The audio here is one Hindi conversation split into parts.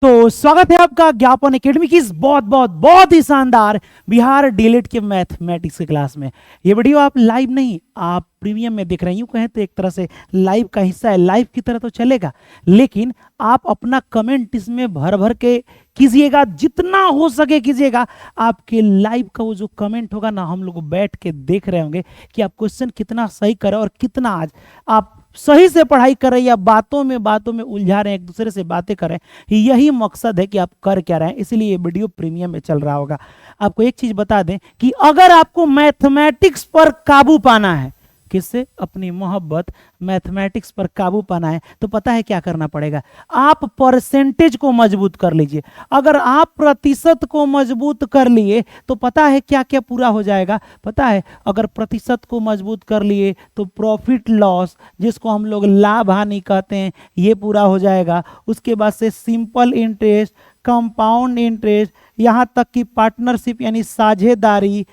तो स्वागत है आपका ज्ञापन एकेडमी की इस बहुत बहुत बहुत ही शानदार बिहार डीएलएड के मैथमेटिक्स की क्लास में। ये वीडियो आप लाइव नहीं, आप प्रीमियम में देख रहे हैं। यूं कहें तो एक तरह से लाइव का हिस्सा है, लाइव की तरह तो चलेगा, लेकिन आप अपना कमेंट इसमें भर भर के कीजिएगा, जितना हो सके कीजिएगा। आपके लाइव का वो जो कमेंट होगा ना, हम लोग बैठ के देख रहे होंगे कि आप क्वेश्चन कितना सही करें और कितना आज आप सही से पढ़ाई कर रहे हैं या बातों में उलझा रहे हैं, एक दूसरे से बातें कर रहे हैं। यही मकसद है कि आप कर क्या रहे हैं, इसलिए ये वीडियो प्रीमियम में चल रहा होगा। आपको एक चीज बता दें कि अगर आपको मैथमेटिक्स पर काबू पाना है, किससे? अपनी मोहब्बत मैथमेटिक्स पर काबू पाना है, तो पता है क्या करना पड़ेगा? आप परसेंटेज को मजबूत कर लीजिए। अगर आप प्रतिशत को मजबूत कर लिए तो पता है क्या क्या पूरा हो जाएगा? पता है, अगर प्रतिशत को मजबूत कर लिए तो प्रॉफिट लॉस, जिसको हम लोग लाभ हानि कहते हैं, ये पूरा हो जाएगा। उसके बाद से सिंपल इंटरेस्ट, कंपाउंड इंटरेस्ट, यहाँ तक कि पार्टनरशिप यानी साझेदारी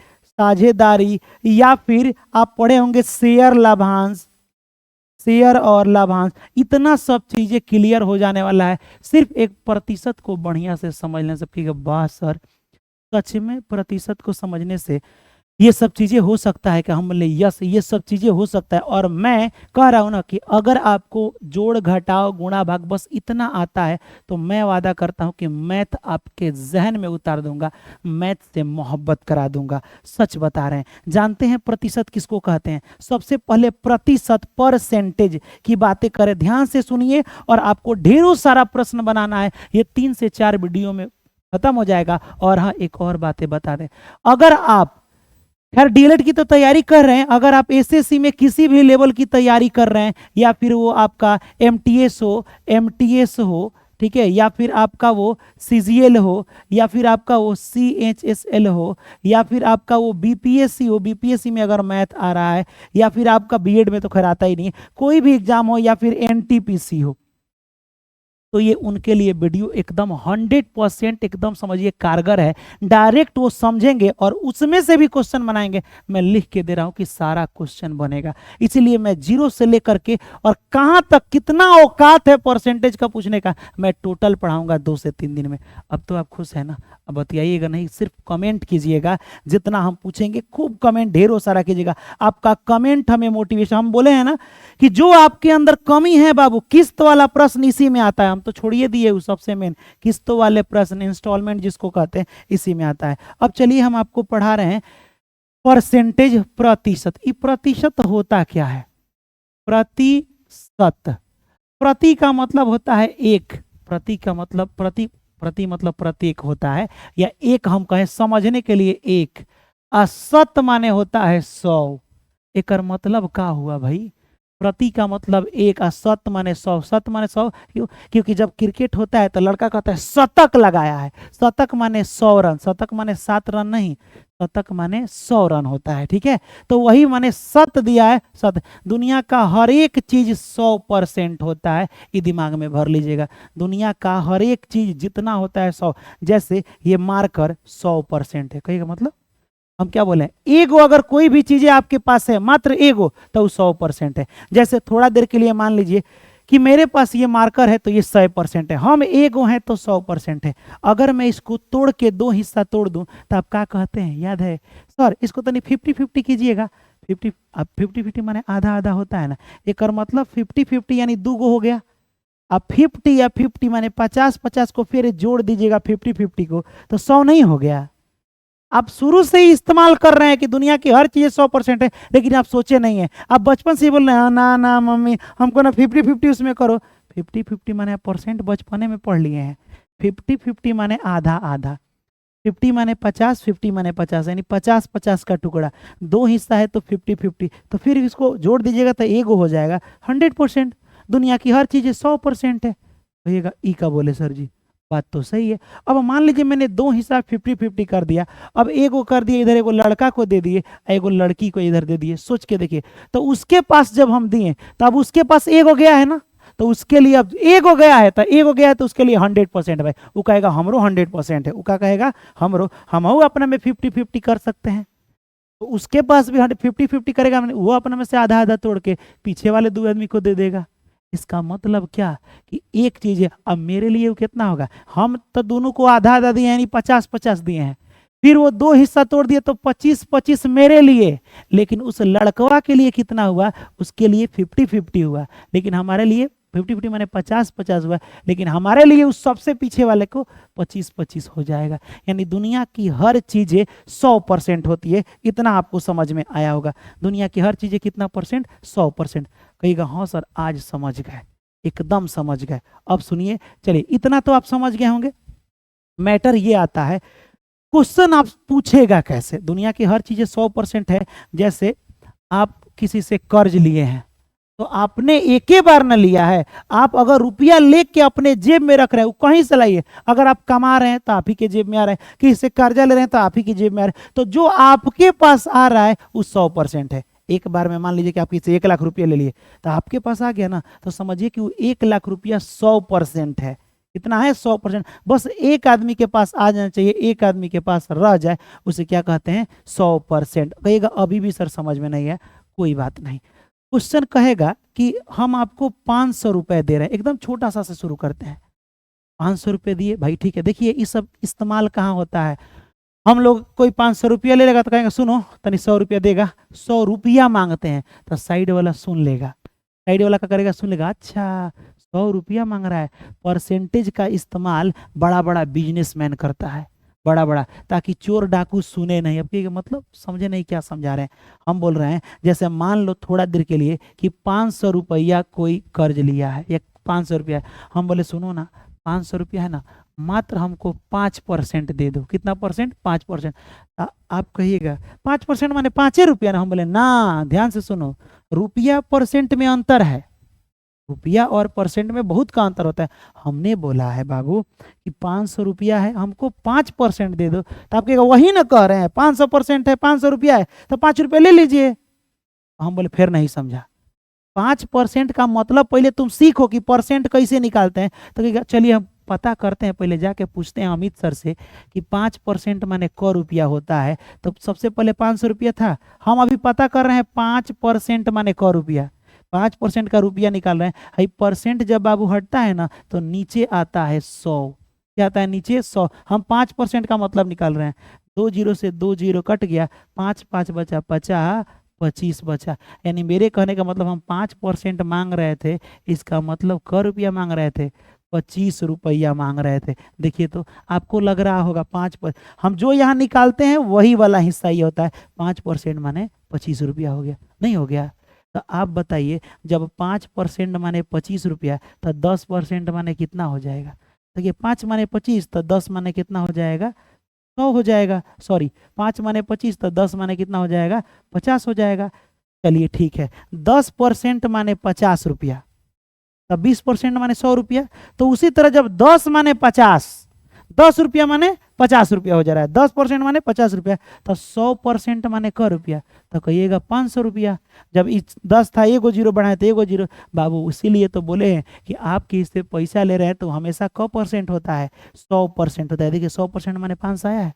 या फिर आप पढ़े होंगे शेयर लाभांश, शेयर और लाभांश, इतना सब चीजें क्लियर हो जाने वाला है सिर्फ एक प्रतिशत को बढ़िया से समझने से। कि वाह सर, सच में प्रतिशत को समझने से ये सब चीजें हो सकता है कि हम बोले यस, ये सब चीजें हो सकता है। और मैं कह रहा हूं ना कि अगर आपको जोड़ घटाव गुणा भाग बस इतना आता है तो मैं वादा करता हूं कि मैथ आपके जहन में उतार दूंगा, मैथ से मोहब्बत करा दूंगा। सच बता रहे हैं। जानते हैं प्रतिशत किसको कहते हैं? सबसे पहले प्रतिशत, परसेंटेज की बातें करें, ध्यान से सुनिए और आपको ढेरों सारा प्रश्न बनाना है। ये 3 से 4 वीडियो में खत्म हो जाएगा। और हाँ, एक और बातें बता दें, अगर आप खैर डीएलएड की तो तैयारी कर रहे हैं, अगर आप एसएससी में किसी भी लेवल की तैयारी कर रहे हैं, या फिर वो आपका एमटीएस हो, ठीक है, या फिर आपका वो सीजीएल हो, या फिर आपका वो सीएचएसएल हो, या फिर आपका वो बीपीएससी हो, बीपीएससी में अगर मैथ आ रहा है, या फिर आपका बीएड में तो खैर आता ही नहीं है, कोई भी एग्जाम हो, या फिर एनटीपीसी हो, तो ये उनके लिए वीडियो एकदम 100% एकदम समझिए कारगर है। डायरेक्ट वो समझेंगे और उसमें से भी क्वेश्चन बनाएंगे। मैं लिख के दे रहा हूं कि सारा क्वेश्चन बनेगा, इसीलिए मैं जीरो से लेकर के और कहां तक कितना औकात है परसेंटेज का पूछने का, मैं टोटल पढ़ाऊंगा 2 से 3 दिन में। अब तो आप खुश है ना? अब बतियाइएगा नहीं, सिर्फ कमेंट कीजिएगा। जितना हम पूछेंगे खूब कमेंट ढेरों सारा कीजिएगा। आपका कमेंट हमें मोटिवेशन, हम बोले हैं ना कि जो आपके अंदर कमी है बाबू, किस्त वाला प्रश्न इसी में आता है। हम तो छोड़िए दिए उस सबसे मेन, किस्तों वाले प्रश्न, इंस्टॉलमेंट जिसको कहते हैं, इसी में आता है। अब चलिए हम आपको पढ़ा रहे हैं परसेंटेज, प्रतिशत। ये प्रतिशत होता क्या है? प्रतिशत, प्रति का मतलब होता है एक, प्रति का मतलब प्रति मतलब प्रत्येक होता है, या एक हम कहें समझने के लिए एक। असत माने होता है 100। एक मतलब का हुआ भाई? प्रति का मतलब एक, सत माने 100, सत माने 100 क्यों? क्योंकि जब क्रिकेट होता है तो लड़का कहता है शतक लगाया है। शतक माने 100 रन, शतक माने 7 रन नहीं, शतक माने 100 रन होता है, ठीक है। तो वही माने शत दिया है, शत। दुनिया का हर एक चीज 100% होता है, ये दिमाग में भर लीजिएगा। दुनिया का हर एक चीज जितना होता है 100, जैसे ये मार्कर 100% है, कहेगा मतलब हम क्या बोले, एगो अगर कोई भी चीजें आपके पास है, मात्र एगो, तो 100% है। जैसे थोड़ा देर के लिए मान लीजिए कि मेरे पास ये मार्कर है तो ये 100% है, हम एगो हैं तो 100% है। अगर मैं इसको तोड़ के 2 हिस्सा तोड़ दूं तो आप क्या कहते हैं, याद है सर? इसको तो नहीं 50-50 कीजिएगा। 50, अब 50-50 माने आधा आधा होता है ना, एक मतलब 50-50 यानी 2 गो हो गया। अब 50 या 50 माने 50-50 को फिर जोड़ दीजिएगा 50-50 को, तो 100 नहीं हो गया? आप शुरू से ही इस्तेमाल कर रहे हैं कि दुनिया की हर चीज 100% है, लेकिन आप सोचे नहीं है। आप बचपन से ही बोल रहे हैं ना ना मम्मी हमको ना 50-50 उसमें करो। 50-50 माने परसेंट बचपने में पढ़ लिए हैं। 50-50 माने आधा आधा, 50 माने 50, 50 माने 50, यानी 50-50 का टुकड़ा, 2 हिस्सा है तो 50-50, तो फिर इसको जोड़ दीजिएगा तो एगो हो जाएगा 100%। दुनिया की हर चीज 100% है। कहिएगा ई का बोले सर जी, बात तो सही है। अब मान लीजिए मैंने 2 हिस्सा 50-50 कर दिया, अब एगो कर दिए इधर, एगो लड़का को दे दिए, एगो लड़की को इधर दे दिए। सोच के देखिए, तो उसके पास जब हम दिए तो अब उसके पास एगो गया है ना, तो उसके लिए अब एगो गया है, तो एगो गया है तो उसके लिए 100% भाई। वो कहेगा हमरो 100% है, वो क्या कहेगा, हमरो, हम अपने में 50-50 कर सकते हैं। तो उसके पास भी 50-50 करेगा, वो अपने में से आधा आधा तोड़ के पीछे वाले 2 आदमी को दे देगा। इसका मतलब क्या कि एक चीज है, अब मेरे लिए वो कितना होगा, हम तो दोनों को आधा आधा दिए यानी 50-50 दिए हैं, फिर वो दो हिस्सा तोड़ दिए तो 25-25 मेरे लिए, लेकिन उस लड़कवा के लिए कितना हुआ, उसके लिए 50-50 हुआ, लेकिन हमारे लिए 50-50 माने 50-50 हुआ, लेकिन हमारे लिए उस सबसे पीछे वाले को 25-25 हो जाएगा। यानी दुनिया की हर चीजें 100% होती है, इतना आपको समझ में आया होगा। दुनिया की हर चीजें कितना परसेंट, 100%। कहिएगा हाँ सर आज समझ गए, एकदम समझ गए। अब सुनिए, चलिए इतना तो आप समझ गए होंगे। मैटर ये आता है, क्वेश्चन आप पूछेगा कैसे। दुनिया की हर चीजें 100% है, जैसे आप किसी से कर्ज लिए हैं तो आपने एक ही बार न लिया है, आप अगर रुपया लेके अपने जेब में रख रहे हैं, कहीं से लाइए, अगर आप कमा रहे हैं तो आप ही के जेब में आ रहा है, किसी से कर्जा ले रहे हैं तो आप ही की जेब में आ रहा है, तो जो आपके पास आ रहा है वो 100% है। एक बार में मान लीजिए कि आप किसी से 1 लाख रुपया ले लिए तो आपके पास आ गया ना, तो समझिए कि वो 1 लाख रुपया 100% है। कितना है, 100%। बस एक आदमी के पास आ जाना चाहिए, एक आदमी के पास रह जाए, उसे क्या कहते हैं, 100%। कहिएगा अभी भी सर समझ में नहीं है, कोई बात नहीं। क्वेश्चन कहेगा कि हम आपको 500 रुपए दे रहे हैं, एकदम छोटा सा से शुरू करते हैं, 500 रुपये दिए भाई, ठीक है। देखिए ये सब इस्तेमाल कहाँ होता है, हम लोग कोई 500 रुपया ले लेगा तो कहेंगे सुनो तनी 100 रुपया देगा, 100 रुपया मांगते हैं तो साइड वाला सुन लेगा, साइड वाला क्या करेगा, सुन लेगा, अच्छा 100 रुपया मांग रहा है। परसेंटेज का इस्तेमाल बड़ा बड़ा बिजनेसमैन करता है, बड़ा बड़ा, ताकि चोर डाकू सुने नहीं। अब कि मतलब समझे नहीं क्या समझा रहे हैं, हम बोल रहे हैं जैसे मान लो थोड़ा देर के लिए कि 500 रुपया कोई कर्ज लिया है या 500 रुपया है, हम बोले सुनो ना 500 रुपया है ना, मात्र हमको 5% दे दो। कितना परसेंट, 5%। आप कहिएगा 5% माने 5 रुपया ना, हम बोले ना, ध्यान से सुनो, रुपया परसेंट में अंतर है, रुपया और परसेंट में बहुत का अंतर होता है। हमने बोला है बाबू कि 500 रुपया है, हमको 5% दे दो, तो आप कहेगा वही ना कह रहे हैं 500% है, 500 रुपया है तो 5 रुपये ले लीजिए। हम बोले फिर नहीं समझा, 5% का मतलब पहले तुम सीखो कि परसेंट कैसे निकालते हैं। तो कहेगा चलिए हम पता करते हैं, पहले जाके पूछते हैं अमित सर से कि 5% माने क रुपया होता है। तो सबसे पहले 500 रुपया था, हम अभी पता कर रहे हैं 5% माने क रुपया, 5% का रुपया निकाल रहे हैं। हाई परसेंट जब बाबू हटता है ना तो नीचे आता है 100, क्या आता है नीचे 100। हम 5% का मतलब निकाल रहे हैं, 2 जीरो से 2 जीरो कट गया, 5 5 बचा 50, 25 बचा। यानी मेरे कहने का मतलब हम 5% मांग रहे थे, इसका मतलब क रुपया मांग रहे थे, 25 रुपया मांग रहे थे। देखिए तो आपको लग रहा होगा 5%, हम जो यहाँ निकालते हैं वही वाला हिस्सा ये होता है, 5% माने 25 रुपया हो गया, नहीं हो गया। तो आप बताइए जब 5% माने 25 रुपया तो 10% माने कितना हो जाएगा। देखिए 5 माने 25 तो 10 माने कितना हो जाएगा, 100 हो जाएगा, सॉरी 5 माने 25 तो 10 माने कितना हो जाएगा, 50 हो जाएगा। चलिए ठीक है, 10% माने 50 रुपया, तब 20% माने 100 रुपया। तो उसी तरह जब 10 माने 50, 10 रुपया माने 50 रुपया हो जा रहा है, 10% माने 50 रुपया, तो 100% माने क रुपया, तो कहिएगा 500 रुपया। जब 10 था, एगो जीरो बढ़ाए तो एगो जीरो, बाबू इसीलिए तो बोले हैं कि आप किससे पैसा ले रहे हैं तो हमेशा क परसेंट होता है, 100% होता है। देखिए 100% माने 500 आया है।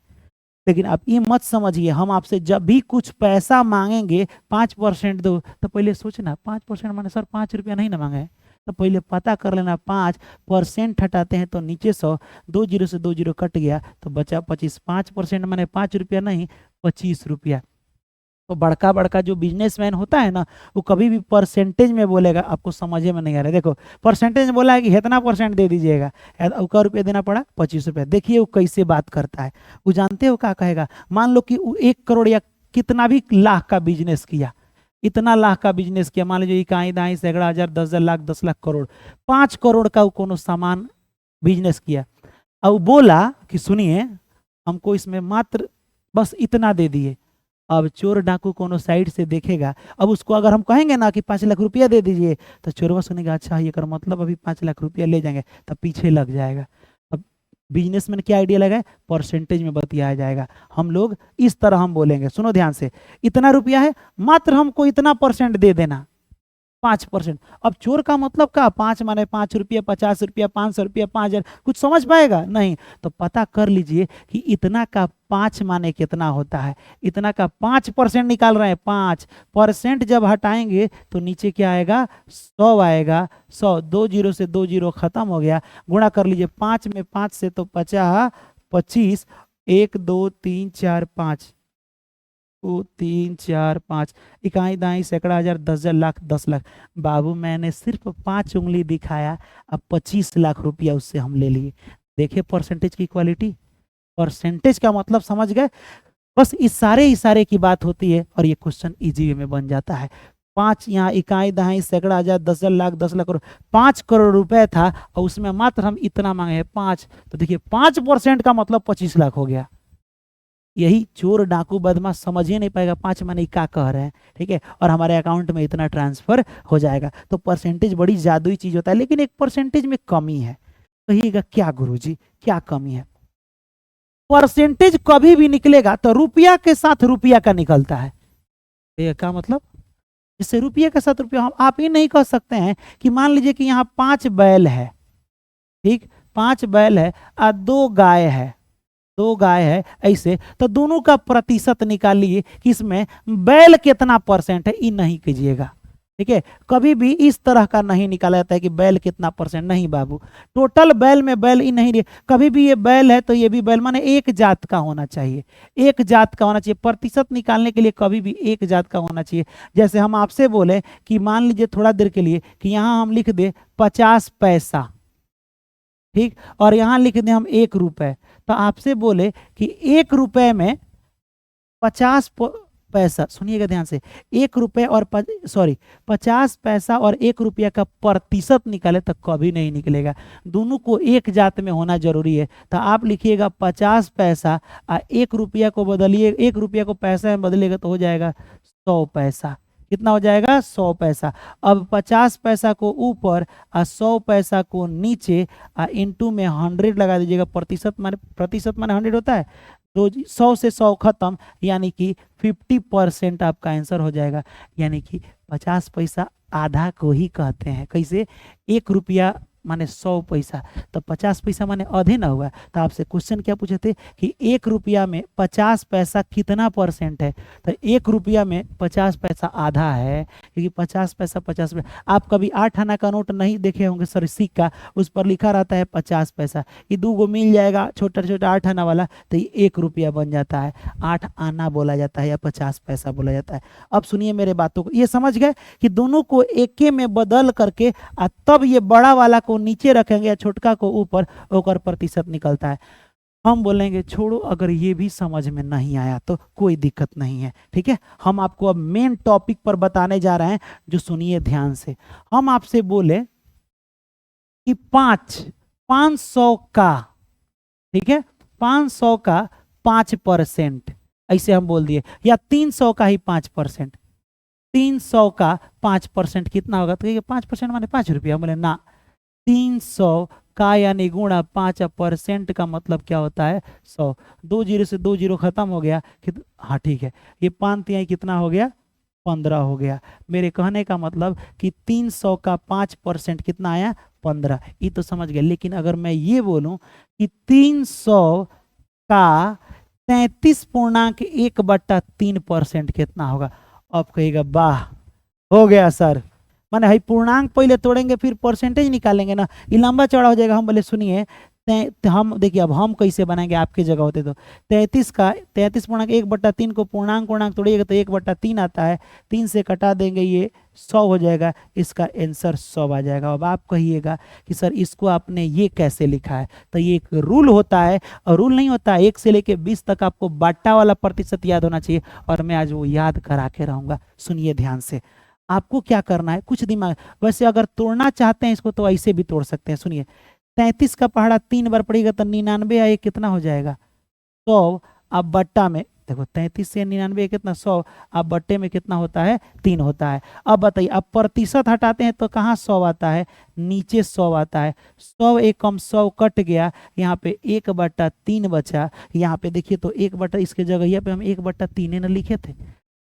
लेकिन आप ये मत समझिए हम आपसे जब भी कुछ पैसा मांगेंगे 5% दो, तो पहले सोचना 5% माने सर 5 रुपया नहीं ना मांगे, तो पहले पता कर लेना, 5% हटाते हैं तो नीचे 100, 2 जीरो से 2 जीरो कट गया तो बचा 25, 5% माने 5 रुपया नहीं 25 रुपया। तो बड़का बड़का जो बिजनेसमैन होता है ना, वो कभी भी परसेंटेज में बोलेगा, आपको समझे में नहीं आ रहा है। देखो परसेंटेज में बोला है कि इतना परसेंट दे दीजिएगा, का रुपया देना पड़ा 25 रुपया। देखिए वो कैसे बात करता है, वो जानते हो क्या कहेगा, मान लो कि वो 1 करोड़ या कितना भी लाख का बिजनेस किया, इतना लाख का बिजनेस किया, मान लीजिए इकाई दाई सैकड़ा हजार 10,000 लाख 10 लाख करोड़, 5 करोड़ का वो कोनो सामान बिजनेस किया, अब बोला कि सुनिए हमको इसमें मात्र बस इतना दे दिए। अब चोर डाकू कोनो साइड से देखेगा, अब उसको अगर हम कहेंगे ना कि 5 लाख रुपया दे दीजिए, तो चोरवा सुनेगा अच्छा ये कर मतलब अभी 5 लाख रुपया ले जाएंगे, तब पीछे लग जाएगा। अब बिजनेसमैन क्या आइडिया लगाए, परसेंटेज में बतियाया जाएगा। हम लोग इस तरह हम बोलेंगे, सुनो ध्यान से, इतना रुपया है मात्र हमको इतना परसेंट दे देना, 5%। अब चोर का मतलब क्या, 5 माने 5 रुपया, 50 रुपया, 500 रुपया, 5,000, कुछ समझ पाएगा नहीं। तो पता कर लीजिए कि इतना का 5 माने कितना होता है। इतना का 5% निकाल रहे हैं, 5% जब हटाएंगे तो नीचे क्या आएगा, 100 आएगा। 100, 2 जीरो से 2 जीरो खत्म हो गया, गुणा कर लीजिए 5 में 5 से तो 50, 25, 1 2 3 4 5, 2 3 4 5, इकाई दाई सैकड़ा हजार 10,000 लाख 10 लाख। बाबू मैंने सिर्फ 5 उंगली दिखाया, अब 25 लाख रुपया उससे हम ले लिए। देखिए परसेंटेज की क्वालिटी, परसेंटेज का मतलब समझ गए। बस इशारे इशारे की बात होती है और ये क्वेश्चन इजी वे में बन जाता है। 5 यहाँ इकाई दहाई सैकड़ा हजार 10,000 लाख 10 लाख करोड़, 5 करोड़ रुपए था और उसमें मात्र हम इतना मांगे हैं 5। तो देखिए 5% का मतलब 25 लाख हो गया। यही चोर डाकू बदमाश समझ ही नहीं पाएगा 5 माने क्या कह रहे हैं, ठीक है, और हमारे अकाउंट में इतना ट्रांसफर हो जाएगा। तो परसेंटेज बड़ी जादुई चीज होता है, लेकिन एक परसेंटेज में कमी है। कहिएगा क्या गुरुजी, क्या कमी है? परसेंटेज कभी भी निकलेगा तो रुपया के साथ रुपया का निकलता है। ये क्या मतलब? इससे रुपये के साथ रुपया, हम आप ही नहीं कह सकते हैं कि मान लीजिए कि यहाँ 5 बैल है, ठीक, 5 बैल है और 2 गाय है, 2 गाय है, ऐसे तो दोनों का प्रतिशत निकालिए कि इसमें बैल कितना परसेंट है, ये नहीं कीजिएगा, ठीक है। कभी भी इस तरह का नहीं निकाला जाता है कि बैल कितना परसेंट, नहीं बाबू, टोटल बैल में बैल ही नहीं, कभी भी ये बैल है तो ये भी बैल, माने एक जात का होना चाहिए, एक जात का होना चाहिए। प्रतिशत निकालने के लिए कभी भी एक जात का होना चाहिए। जैसे हम आपसे बोले कि मान लीजिए थोड़ा देर के लिए कि यहाँ हम लिख दे 50 पैसा, ठीक, और यहाँ लिख दें हम 1 रुपए, तो आपसे बोले कि 1 रुपए में 50 पैसा, सुनिएगा ध्यान से, 1 रुपए और 50 पैसा और 1 रुपया का प्रतिशत निकाले तो कभी नहीं निकलेगा। दोनों को एक जात में होना जरूरी है। तो आप लिखिएगा 50 पैसा और 1 रुपया को बदलिए, 1 रुपया को पैसा में बदलेगा तो हो जाएगा 100 पैसा। कितना हो जाएगा? 100 पैसा। अब 50 पैसा को ऊपर और 100 पैसा को नीचे और इंटू में 100 लगा दीजिएगा। प्रतिशत माने 100 होता है, तो 100 से 100 खत्म, यानी कि 50% आपका आंसर हो जाएगा। यानी कि 50 पैसा आधा को ही कहते हैं। कैसे? 1 रुपया माने 100 पैसा, तो 50 पैसा माने आधे ना हुआ। तो आपसे क्वेश्चन क्या पूछे थे कि 1 रुपया में 50 पैसा कितना परसेंट है? तो 1 रुपया में 50 पैसा आधा है, क्योंकि 50 पैसा 50 पैसा। आप कभी 8 आना का नोट नहीं देखे होंगे सर, सिक्का, उस पर लिखा रहता है 50 पैसा। ये 2 गो मिल जाएगा छोटा छोटा 8 आना वाला, तो ये 1 रुपया बन जाता है। 8 आना बोला जाता है या 50 पैसा बोला जाता है। अब सुनिए मेरे बातों को, ये समझ गए कि दोनों को एके में बदल करके तब ये बड़ा वाला को नीचे रखेंगे या छोटका को ऊपर, ओकर प्रतिशत निकलता है। हम बोलेंगे छोड़ो, अगर ये भी समझ में नहीं आया तो कोई दिक्कत नहीं है, ठीक है। हम आपको अब मेन टॉपिक पर बताने जा रहे हैं, जो सुनिए ध्यान से। हम आपसे बोले कि 500 का, ठीक है, 500 का 5%, ऐसे हम बोल दिए, या 300 का ही 5%। 300 का 5% कितना होगा? तो 5% माने 5 रुपया। बोले ना, 300 का यानी गुणा 5% का मतलब क्या होता है? 100। 2 जीरो से 2 जीरो खत्म हो गया, हाँ ठीक है, ये 5 तिहाई कितना हो गया? 15 हो गया। मेरे कहने का मतलब कि 300 का 5% कितना आया? 15। ये तो समझ गए। लेकिन अगर मैं ये बोलूं कि 300 का 33.1/3% कितना होगा? आप कहिएगा वाह, हो गया सर। माने हाई पूर्णांक पहले तोड़ेंगे फिर परसेंटेज निकालेंगे ना, ये लंबा चौड़ा हो जाएगा। हम बोले सुनिए, हम देखिए अब हम कैसे बनाएंगे, आपकी जगह होते तो 33 का 33.1/3 को पूर्णांक तोड़िएगा तो 1/3 आता है। 3 से कटा देंगे, ये 100 हो जाएगा। इसका आंसर 100 आ जाएगा। अब आप कहिएगा कि सर इसको आपने ये कैसे लिखा है? तो ये एक रूल होता है, और रूल नहीं होता है 1 से लेके 20 तक आपको बाटा वाला प्रतिशत याद होना चाहिए, और मैं आज वो याद करा के रहूँगा। सुनिए ध्यान से, आपको क्या करना है, कुछ दिमाग। वैसे अगर तोड़ना चाहते हैं इसको तो ऐसे भी तोड़ सकते हैं। सुनिए, 33 का पहाड़ा 3 बार पड़ेगा तो 99 या एक कितना हो जाएगा? 100। अब बट्टा में देखो, 33 से 99 कितना? 100। अब बट्टे में कितना होता है? 3 होता है। अब बताइए, अब प्रतिशत हटाते हैं तो कहाँ 100 आता है? नीचे 100 आता है। 100 एक कम 100 कट गया, यहाँ पे 1/3 बचा। यहाँ पे देखिए तो 1 बटा, इसके जगह यहाँ पे हम 1/3 न लिखे थे,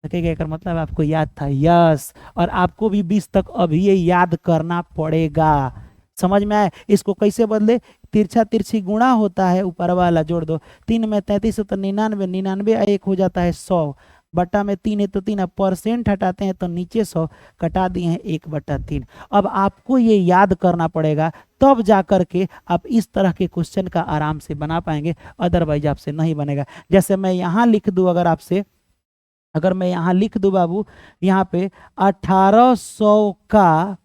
थकेगा एकर मतलब आपको याद था, यस। और आपको भी 20 तक अभी ये याद करना पड़ेगा। समझ में आए? इसको कैसे बदले? तिरछा तिरछी गुणा होता है, ऊपर वाला जोड़ दो। 3 में 33 तो 99, 99 एक हो जाता है 100, बटा में 3 है तो 3, अब परसेंट हटाते हैं तो नीचे 100, कटा दिए हैं 1/3। अब आपको ये याद करना पड़ेगा, तब जा कर के आप इस तरह के क्वेश्चन का आराम से बना पाएंगे, अदरवाइज आपसे नहीं बनेगा। जैसे मैं यहाँ लिख दूँ, अगर मैं यहाँ लिख दूँ बाबू, यहाँ पे 1800 का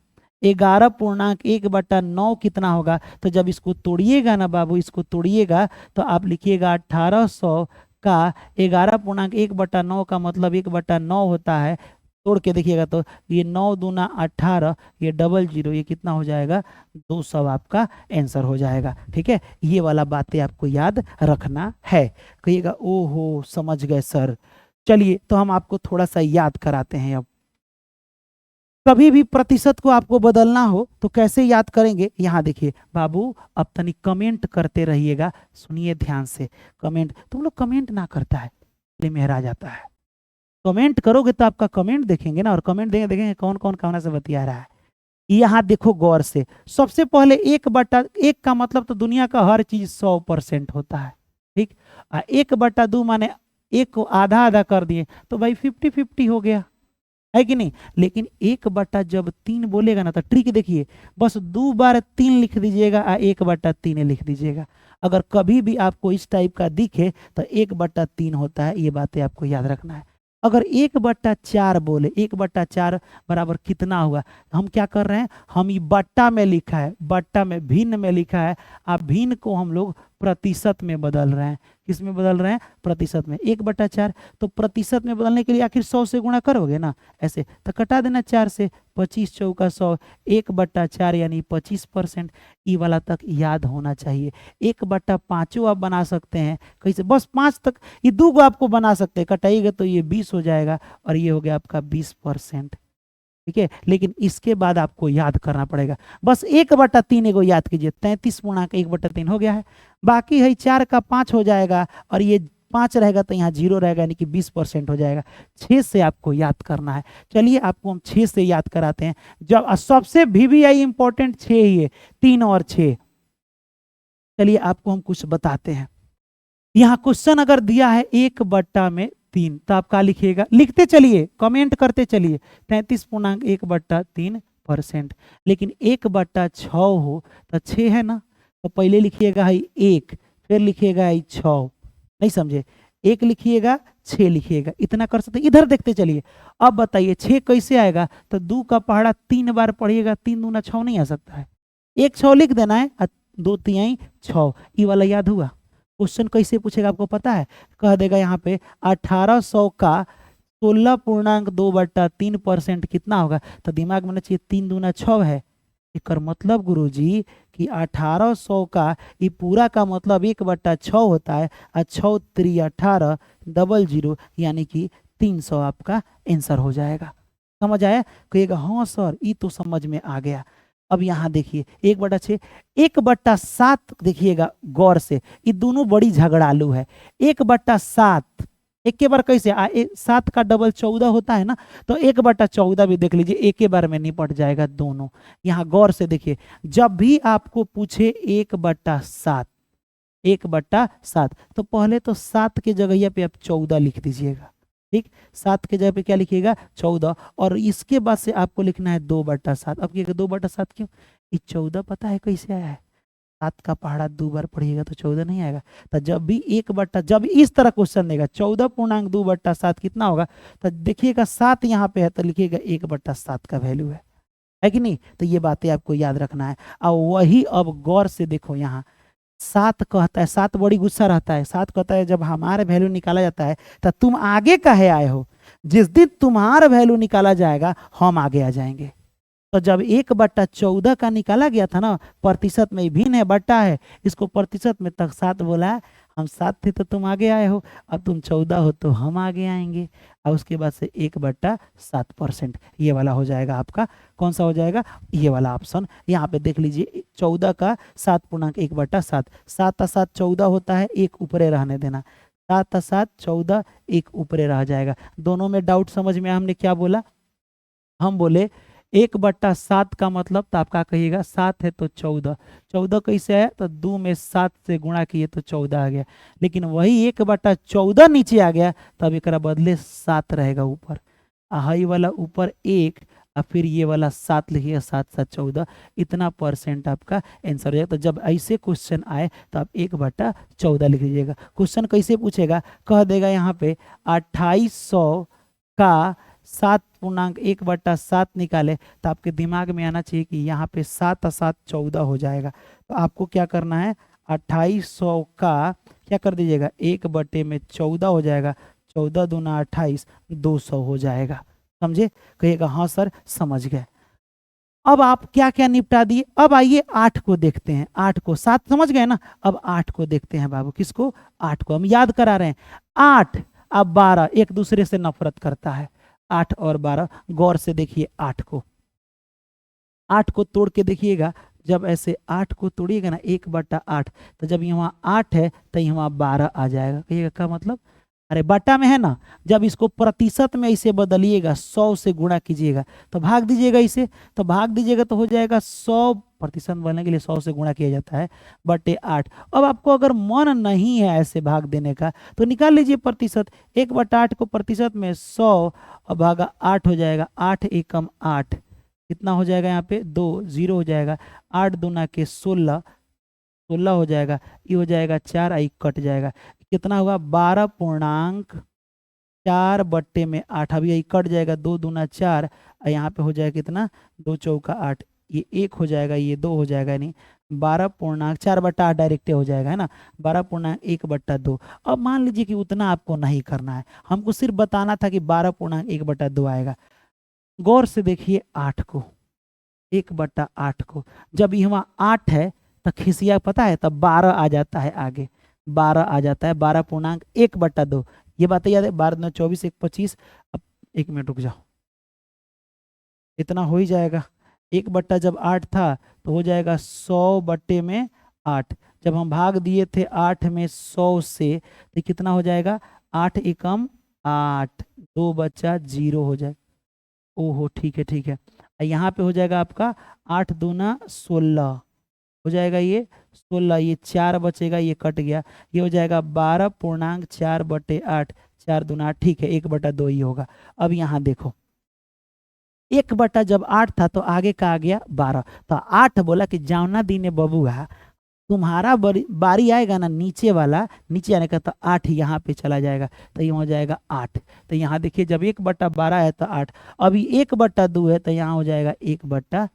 11.1/9 कितना होगा? तो जब इसको तोड़िएगा ना बाबू, इसको तोड़िएगा तो आप लिखिएगा 1800 का 11.1/9 का मतलब 1/9 होता है। तोड़ के देखिएगा तो ये 9 दूना 18, ये डबल जीरो, ये कितना हो जाएगा? 200 आपका आंसर हो जाएगा। ठीक है, ये वाला बातें आपको याद रखना है। कहिएगा ओहो समझ गए सर। चलिए तो हम आपको थोड़ा सा याद कराते हैं। अब कभी भी प्रतिशत को आपको बदलना हो तो कैसे याद करेंगे? यहाँ देखिए बाबू, अब तनिक कमेंट करते रहिएगा, सुनिए ध्यान से। कमेंट, तुम लोग कमेंट ना करता है मेहरा जाता है। कमेंट करोगे तो आपका कमेंट देखेंगे ना, और कमेंट देखेंगे कौन कौन कौन से बतिया रहा है। यहाँ देखो गौर से, सबसे पहले 1/1 का मतलब तो दुनिया का हर चीज 100% होता है। ठीक, 1/2 माने एक को आधा आधा कर दिए तो भाई 50-50 हो गया, है कि नहीं? लेकिन 1/3 बोलेगा ना तो ट्रिक देखिए, बस 2 बार 3 लिख दीजिएगा, 1/3 लिख दीजिएगा। अगर कभी भी आपको इस टाइप का दिखे तो 1/3 होता है, ये बातें आपको याद रखना है। अगर 1/4 बोले, 1/4 बराबर कितना हुआ? हम क्या कर रहे हैं, हम ये बट्टा में लिखा है, बट्टा में भिन्न में लिखा है, अब भिन्न को हम लोग प्रतिशत में बदल रहे हैं। किस में बदल रहे हैं? प्रतिशत में। 1/4 तो प्रतिशत में बदलने के लिए आखिर 100 से गुणा करोगे ना, ऐसे तो कटा देना 4 से, 25 चौका 100, 1/4 यानी 25%। ई वाला तक याद होना चाहिए। 1/5 आप बना सकते हैं कैसे? बस 5 तक, ये 2 को आपको बना सकते हैं, कटाइएगा तो ये 20 हो जाएगा, और ये हो गया आपका 20%। ठीक है, लेकिन इसके बाद आपको याद करना पड़ेगा। बस 1/3 एगो याद कीजिए, 33.1/3 हो गया है। बाकी है 4 का 5 हो जाएगा, और ये 5 रहेगा तो यहाँ 0 रहेगा, यानी कि 20% हो जाएगा। 6 से आपको याद करना है। चलिए आपको हम 6 से याद कराते हैं। जब सबसे VVI इंपॉर्टेंट 6 ही है, 3 और 6। चलिए आपको हम कुछ बताते हैं। यहाँ क्वेश्चन अगर दिया है 1/3 तो आप क्या लिखिएगा? लिखते चलिए, कमेंट करते चलिए, 33.1/3%। लेकिन 1/6 हो तो 6 है ना, तो पहले लिखिएगा है 1, फिर लिखिएगा है 6, नहीं समझे? 1 लिखिएगा, 6 लिखिएगा, इतना कर सकते। इधर देखते चलिए। अब बताइए 6 कैसे आएगा? तो 2 का पहाड़ा 3 बार पढ़िएगा, 3 दूना 6 नहीं आ सकता है, 1 6 लिख देना है, 2 3 6। ये वाला याद हुआ? क्वेश्चन कैसे पूछेगा आपको पता है? कह देगा यहाँ पे 1800 का 16.2/3% कितना होगा? तो दिमाग में चाहिए 3 दूना 6 है। एक मतलब गुरुजी कि 1800 का ये पूरा का मतलब 1/6 होता है, 6 3 18 डबल जीरो, यानी कि 300 आपका आंसर हो जाएगा। समझ आया? कहिएगा हाँ सर ये तो समझ में आ गया। अब यहाँ देखिए 1/6, 1/7 देखिएगा गौर से, ये दोनों बड़ी झगड़ालू है। 1/7 एक के बार कैसे 7 का डबल 14 होता है ना, तो 1/14 भी देख लीजिए, एक के बार में निपट जाएगा दोनों। यहाँ गौर से देखिए, जब भी आपको पूछे 1/7, 1/7 तो पहले तो 7 के जगह पे आप 14 लिख दीजिएगा। ठीक, 7 के जगह पे क्या लिखिएगा? 14, और इसके बाद से आपको लिखना है 2/7। अब ये 2/7 क्यों? ये 14 पता है कैसे आया है? 7 का पहाड़ा 2 बार पढ़िएगा तो 14 नहीं आएगा। तो जब भी जब इस तरह क्वेश्चन देगा 14.2/7 कितना होगा, तो देखिएगा 7 यहाँ पे है तो लिखिएगा 1/7 का वैल्यू है कि नहीं? तो ये बातें आपको याद रखना है। और वही अब गौर से देखो, यहाँ 7 कहता है, 7 बड़ी गुस्सा रहता है। 7 कहता है जब हमारा वैल्यू निकाला जाता है तो तुम आगे काहे आए हो? जिस दिन तुम्हारा वैल्यू निकाला जाएगा हम आगे आ जाएंगे। तो जब 1/14 का निकाला गया था ना, प्रतिशत में भिन्न है, बट्टा है, इसको प्रतिशत में तक 7 बोला है। हम 7 थे तो तुम आगे आए हो, अब तुम 14 हो तो हम आगे आएंगे। और उसके बाद से 1/7%, ये वाला हो जाएगा आपका। कौन सा हो जाएगा? ये वाला ऑप्शन। यहाँ पे देख लीजिए 14 का 7.1/7, 7 और 7 14 होता है, एक ऊपरे रहने देना। 7 7 14, एक ऊपरे रह जाएगा। दोनों में डाउट समझ में हमने क्या बोला? हम बोले 1/7 का मतलब, तो आप क्या कहिएगा? 7 है तो 14, 14 कैसे है? तो 2 में 7 से गुणा किए तो 14 आ गया। लेकिन वही 1/14 नीचे आ गया, तब एक बदले 7 रहेगा ऊपर। हाई वाला ऊपर 1 और फिर ये वाला 7 लिखिएगा, 7 7 14, इतना परसेंट आपका आंसर हो जाएगा। तो जब ऐसे क्वेश्चन आए तो आप 1/14 लिख लीजिएगा। क्वेश्चन कैसे पूछेगा? कह देगा यहाँ पे 2800 का 7.1/7 निकाले, तो आपके दिमाग में आना चाहिए कि यहाँ पे 7 और 7 14 हो जाएगा। तो आपको क्या करना है? 2800 का क्या कर दीजिएगा? 1/14 हो जाएगा, 14 दूना 28, 200 हो जाएगा। समझे? कहिएगा हाँ सर समझ गए। अब आप क्या क्या निपटा दिए। अब आइए 8 को देखते हैं। 8 को, 7 समझ गए ना, अब 8 को देखते हैं बाबू। किसको? 8 को हम याद करा रहे हैं। 8 अब 12 एक दूसरे से नफरत करता है। 8 और 12, गौर से देखिए 8 को। 8 को तोड़ के देखिएगा। जब ऐसे 8 को तोड़िएगा ना 1/8, तो जब यहाँ 8 है तो यहाँ 12 आ जाएगा। कहिएगा क्या मतलब? अरे बटा में है ना, जब इसको प्रतिशत में इसे बदलिएगा, 100 से गुणा कीजिएगा तो भाग दीजिएगा इसे, तो भाग दीजिएगा तो हो जाएगा 100%। बनने के लिए 100 से गुणा किया जाता है, बटे 8। अब आपको अगर मन नहीं है ऐसे भाग देने का तो निकाल लीजिए प्रतिशत। 1/8 को प्रतिशत में 100 और भागा 8 हो जाएगा। 8 एकम 8, कितना हो जाएगा? यहाँ पे 2 0 हो जाएगा। 8 दूना के 16, 16 हो जाएगा। ये हो जाएगा 4, आई कट जाएगा। कितना हुआ? 12.4/8। अभी यही कट जाएगा, 2 दूना 4, यहाँ पे हो जाएगा कितना? 2 चौका 8, ये 1 हो जाएगा, ये 2 हो जाएगा, नहीं 12.4/8 डायरेक्ट हो जाएगा, है ना। 12.1/2। अब मान लीजिए कि उतना आपको नहीं करना है, हमको सिर्फ बताना था कि 12.1/2 आएगा। गौर से देखिए 8 को, 1/8 को, जब यहाँ 8 है तो खिसिया पता है, तब 12 आ जाता है आगे, 12 आ जाता है। 12.1/2, ये बातें याद है? 12 24 1 25। अब 1 मिनट रुक जाओ, इतना हो ही जाएगा। 1 जब 8 था तो हो जाएगा 100/8। जब हम भाग दिए थे 8 में 100 से, तो कितना हो जाएगा? 8 एकम 8, 2 बचा 0 हो जाएगा। ओहो ठीक है ठीक है। यहाँ पे हो जाएगा आपका 8 दूना 16 हो जाएगा, ये 16, ये 4 बचेगा, ये कट गया, ये हो जाएगा 12.4/8। 4 दूना 8, ठीक है, 1/2 ही होगा। अब यहाँ देखो 1 जब 8 था तो आगे का आ गया 12, तो 8 बोला कि जावना दीने बबुआ तुम्हारा बारी आएगा ना नीचे वाला, नीचे आने का, तो 8 यहाँ पे चला जाएगा, तो ये हो जाएगा 8। तो यहाँ देखिए जब 1/12 है तो 8, अभी 1/2 है तो यहाँ हो जाएगा 1/3।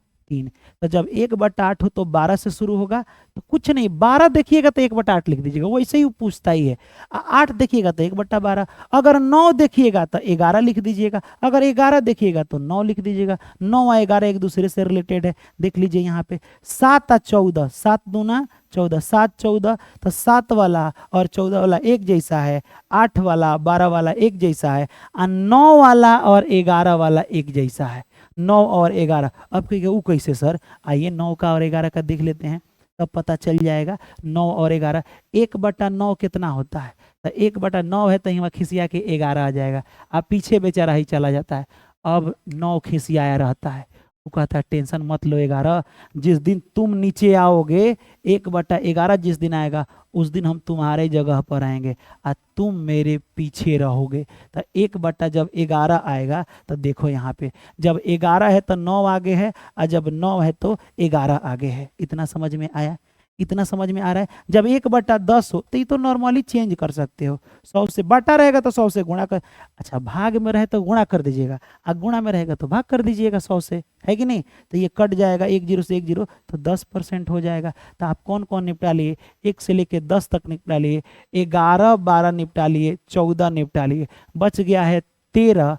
तो जब 1/8 हो तो 12 से शुरू होगा, तो कुछ नहीं, 12 देखिएगा तो 1/8 लिख दीजिएगा, वैसे ही पूछता ही है। 8 देखिएगा तो 1/12, अगर 9 देखिएगा तो 11 लिख दीजिएगा, अगर 11 देखिएगा तो 9 लिख दीजिएगा। 9 और 11 एक दूसरे से रिलेटेड है, देख लीजिए यहाँ पे। 7 और 14, 7 दूना 14, 7 14, तो 7 वाला और 14 वाला एक जैसा है, 8 वाला 12 वाला एक जैसा है, और 9 वाला और 11 वाला एक जैसा है। 9 और 11, अब कहिए वो कैसे सर? आइए 9 का और 11 का देख लेते हैं, तब पता चल जाएगा। 9 और 11, 1/9 कितना होता है? तो 1/9 है तो यहाँ खिसिया के 11 आ जाएगा। अब पीछे बेचारा ही चला जाता है, अब 9 खिसियाया रहता है। वो कहता है टेंशन मत लो 11, जिस दिन तुम नीचे आओगे, 1/11 जिस दिन आएगा उस दिन हम तुम्हारे जगह पर आएंगे और तुम मेरे पीछे रहोगे। तो 1/11 आएगा, तो देखो यहाँ पे जब 11 है तो 9 आगे है, और जब 9 है तो 11 आगे है। इतना समझ में आया? इतना समझ में आ रहा है? जब 1/10 हो तो ये तो नॉर्मली चेंज कर सकते हो, 100 से बटा रहेगा तो 100 से गुणा कर, अच्छा भाग में रहे तो गुणा कर दीजिएगा, और गुणा में रहेगा तो भाग कर दीजिएगा 100 से, है कि नहीं? तो ये कट जाएगा, 1 0 से 1 0, तो 10% हो जाएगा। तो आप कौन कौन निपटा लिए? 1 से लेके 10 तक निपटा लिए, 11 12 निपटा लिए, 14 निपटा लिए, बच गया है 13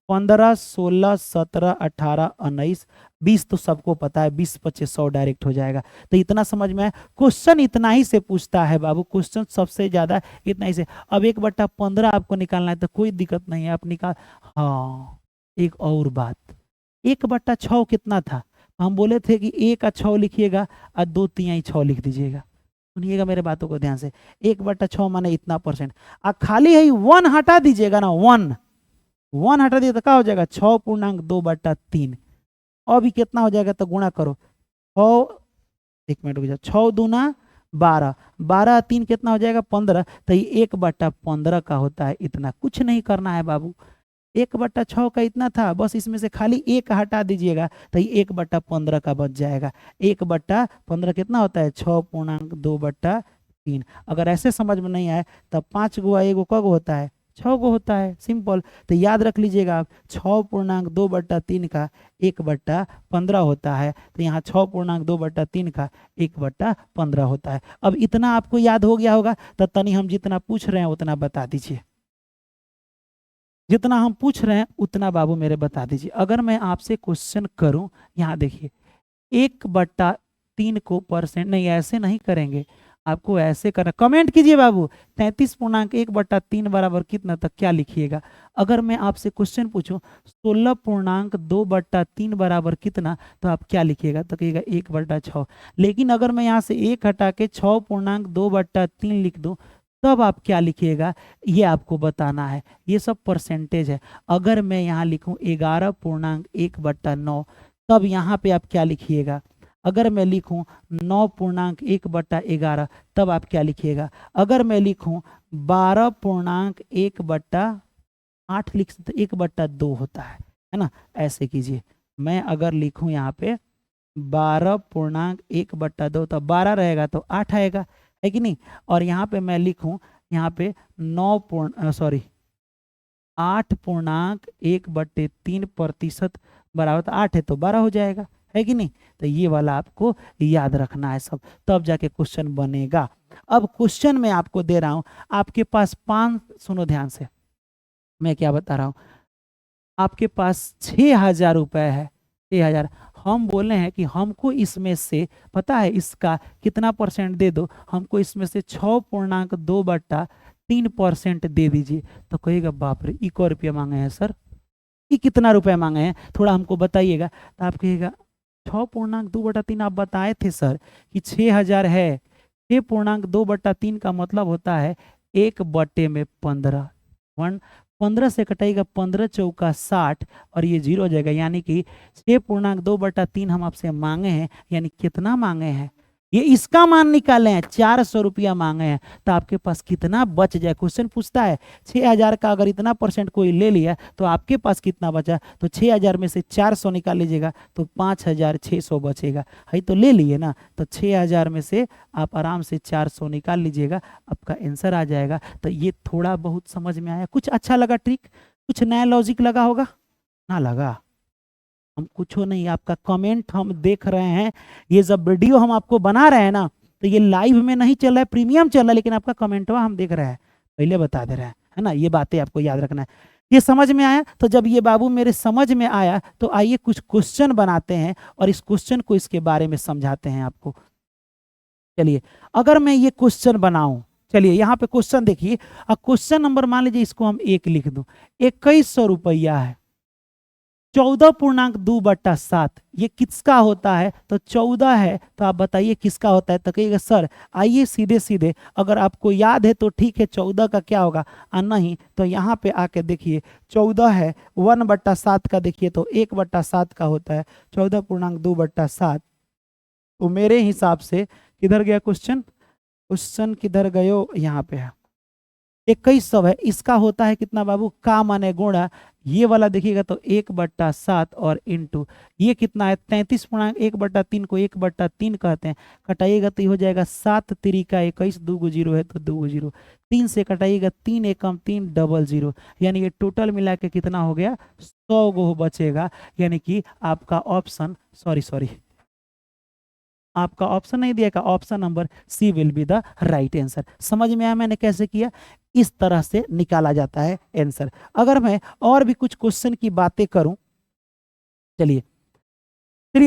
15 16 17 18 19 20। तो सबको पता है 20 25 100 डायरेक्ट हो जाएगा। तो इतना समझ में आया? क्वेश्चन इतना ही से पूछता है बाबू, क्वेश्चन सबसे ज्यादा इतना ही से। अब 1/15 आपको निकालना है तो कोई दिक्कत नहीं है, आप निकाल। हाँ एक और बात, 1/6 कितना था? हम बोले थे कि 1 और 6 लिखिएगा और 2 3 6 लिख दीजिएगा, सुनिएगा मेरे बातों को ध्यान से, 1/6 माने इतना परसेंट। खाली है 1 हटा दीजिएगा ना, 1 हटा दिए तो क्या हो जाएगा 6.2/3। अभी कितना हो जाएगा तो गुणा करो 6, 1 मिनट रुक जाओ, 6 दूना 12, 12 3 कितना हो जाएगा 15। तो ये 1/15 का होता है इतना। कुछ नहीं करना है बाबू, 1/6 का इतना था, बस इसमें से खाली 1 हटा दीजिएगा तो ये 1/15 का बच जाएगा। 1/15 कितना होता है 6.2/3। अगर ऐसे समझ में नहीं आए तब 5 गुआ 1 कब होता है 6 गो होता है, सिंपल। तो याद रख लीजिएगा आप 6.2/3 का 1/15 होता है, तो यहाँ 6.2/3 का 1/15 होता है। अब इतना आपको याद हो गया होगा तो तनी हम जितना पूछ रहे हैं उतना बता दीजिए, जितना हम पूछ रहे हैं उतना बाबू मेरे बता दीजिए। अगर मैं आपसे क्वेश्चन करूं, यहाँ देखिए 1/3 को परसेंट नहीं, ऐसे नहीं करेंगे, आपको ऐसे करना। कमेंट कीजिए बाबू 33.1/3 बराबर कितना, तक क्या लिखिएगा। अगर मैं आपसे क्वेश्चन पूछूं 16.2/3 बराबर कितना, तो आप क्या लिखिएगा, तो कहिएगा 1/6। लेकिन अगर मैं यहाँ से 1 हटा के 6.2/3 लिख दूं तब आप क्या लिखिएगा, ये आपको बताना है। ये सब परसेंटेज है। अगर मैं यहाँ लिखूं 11.1/9 तब यहाँ पे आप क्या लिखिएगा। अगर मैं लिखूं 9.1/11 तब आप क्या लिखिएगा। अगर मैं लिखूं 12.1/8 लिख सकते, 1/2 होता है ना। ऐसे कीजिए, मैं अगर लिखूं यहाँ पे 12.1/2 तो 12 रहेगा तो 8 आएगा, है कि नहीं। और यहाँ पे मैं लिखूं यहाँ पे 8.1/3% बराबर तो 8 है तो 12 हो जाएगा, है कि नहीं। तो ये वाला आपको याद रखना है सब, तब जाके क्वेश्चन बनेगा। अब क्वेश्चन में आपको दे रहा हूं, आपके पास 5, सुनो ध्यान से मैं क्या बता रहा हूं, आपके पास 6,000 रुपए है, 6,000। हम बोले हैं कि हमको इसमें से पता है इसका कितना परसेंट दे दो, हमको इसमें से 6.2/3% दे दीजिए। तो कहिएगा बाप रे इको रुपया मांगे हैं सर, ये कितना रुपए मांगे हैं थोड़ा हमको बताइएगा। तो आप कहिएगा 6.2/3 आप बताए थे सर कि 6,000 है, 6.2/3 का मतलब होता है 1/15। 15 से कटाइएगा 15 चौका 60 और ये 0 हो जाएगा, यानी कि 6.2/3 हम आपसे मांगे हैं, यानी कितना मांगे हैं, ये इसका मान निकाले हैं 400 रुपया मांगे हैं। तो आपके पास कितना बच जाए, क्वेश्चन पूछता है 6,000 का अगर इतना परसेंट कोई ले लिया तो आपके पास कितना बचा। तो 6,000 में से 400 निकाल लीजिएगा तो 5,600 बचेगा, है तो ले लिए ना। तो 6,000 में से आप आराम से 400 निकाल लीजिएगा, आपका आंसर आ जाएगा। तो ये थोड़ा बहुत समझ में आया, कुछ अच्छा लगा ट्रिक, कुछ नया लॉजिक लगा होगा ना, लगा हम कुछ नहीं, आपका कमेंट हम देख रहे हैं। ये जब वीडियो हम आपको बना रहे हैं ना तो ये लाइव में नहीं चल रहा है, प्रीमियम चल रहा है, लेकिन आपका कमेंट हम देख रहे हैं, पहले बता दे रहे हैं, है ना। ये बातें आपको याद रखना है। ये समझ में आया। तो जब ये बाबू मेरे समझ में आया तो आइए कुछ क्वेश्चन बनाते हैं और इस क्वेश्चन को इसके बारे में समझाते हैं आपको। चलिए अगर मैं ये क्वेश्चन बनाऊं, चलिए यहाँ पे क्वेश्चन देखिए, क्वेश्चन नंबर मान लीजिए इसको हम 1 लिख दूं, 2100 रुपया है, 14.2/7 ये किसका होता है। तो 14 है तो आप बताइए किसका होता है। तो कहिएगा सर आइए सीधे सीधे, अगर आपको याद है तो ठीक है 14 का क्या होगा, नहीं तो यहाँ पे आके देखिए 14 है 1/7 का, देखिए तो 1/7 का होता है 14.2/7। तो मेरे हिसाब से किधर गया क्वेश्चन, क्वेश्चन किधर गयो, यहाँ पे है 2100 है, इसका होता है कितना बाबू, का माने गुणा, ये वाला देखिएगा तो 1/7 और इंटू ये कितना है 33.1/3 को 1/3 कहते हैं, कटाइएगा तो ये हो जाएगा 7 तिरिका 21, 2 0 है तो 2 0, 3 से कटाइएगा 3 एकम 3 डबल 0, यानी ये टोटल मिला के कितना हो गया 100 गो बचेगा। यानी कि आपका ऑप्शन सॉरी आपका ऑप्शन नहीं दिया, option number C will be the right answer. समझ में आया मैंने कैसे किया, इस तरह से निकाला जाता है आंसर। अगर मैं और भी कुछ क्वेश्चन की बातें करूं, चलिए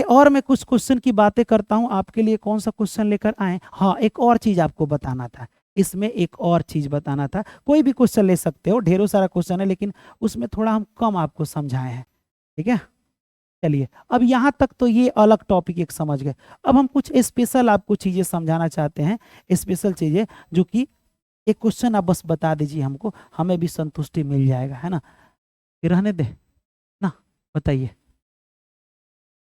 और मैं कुछ क्वेश्चन की बातें करता हूं आपके लिए। कौन सा क्वेश्चन लेकर आए, हाँ एक और चीज आपको बताना था, इसमें एक और चीज बताना था। कोई भी क्वेश्चन ले सकते हो, ढेरों सारा क्वेश्चन है, लेकिन उसमें थोड़ा हम कम आपको समझाए हैं, ठीक है। चलिए अब यहाँ तक तो ये अलग टॉपिक एक समझ गए। अब हम कुछ स्पेशल आपको चीजें समझाना चाहते हैं, स्पेशल चीजें जो कि एक क्वेश्चन आप बस बता दीजिए हमको, हमें भी संतुष्टि मिल जाएगा, है ना। ये रहने दे ना, बताइए।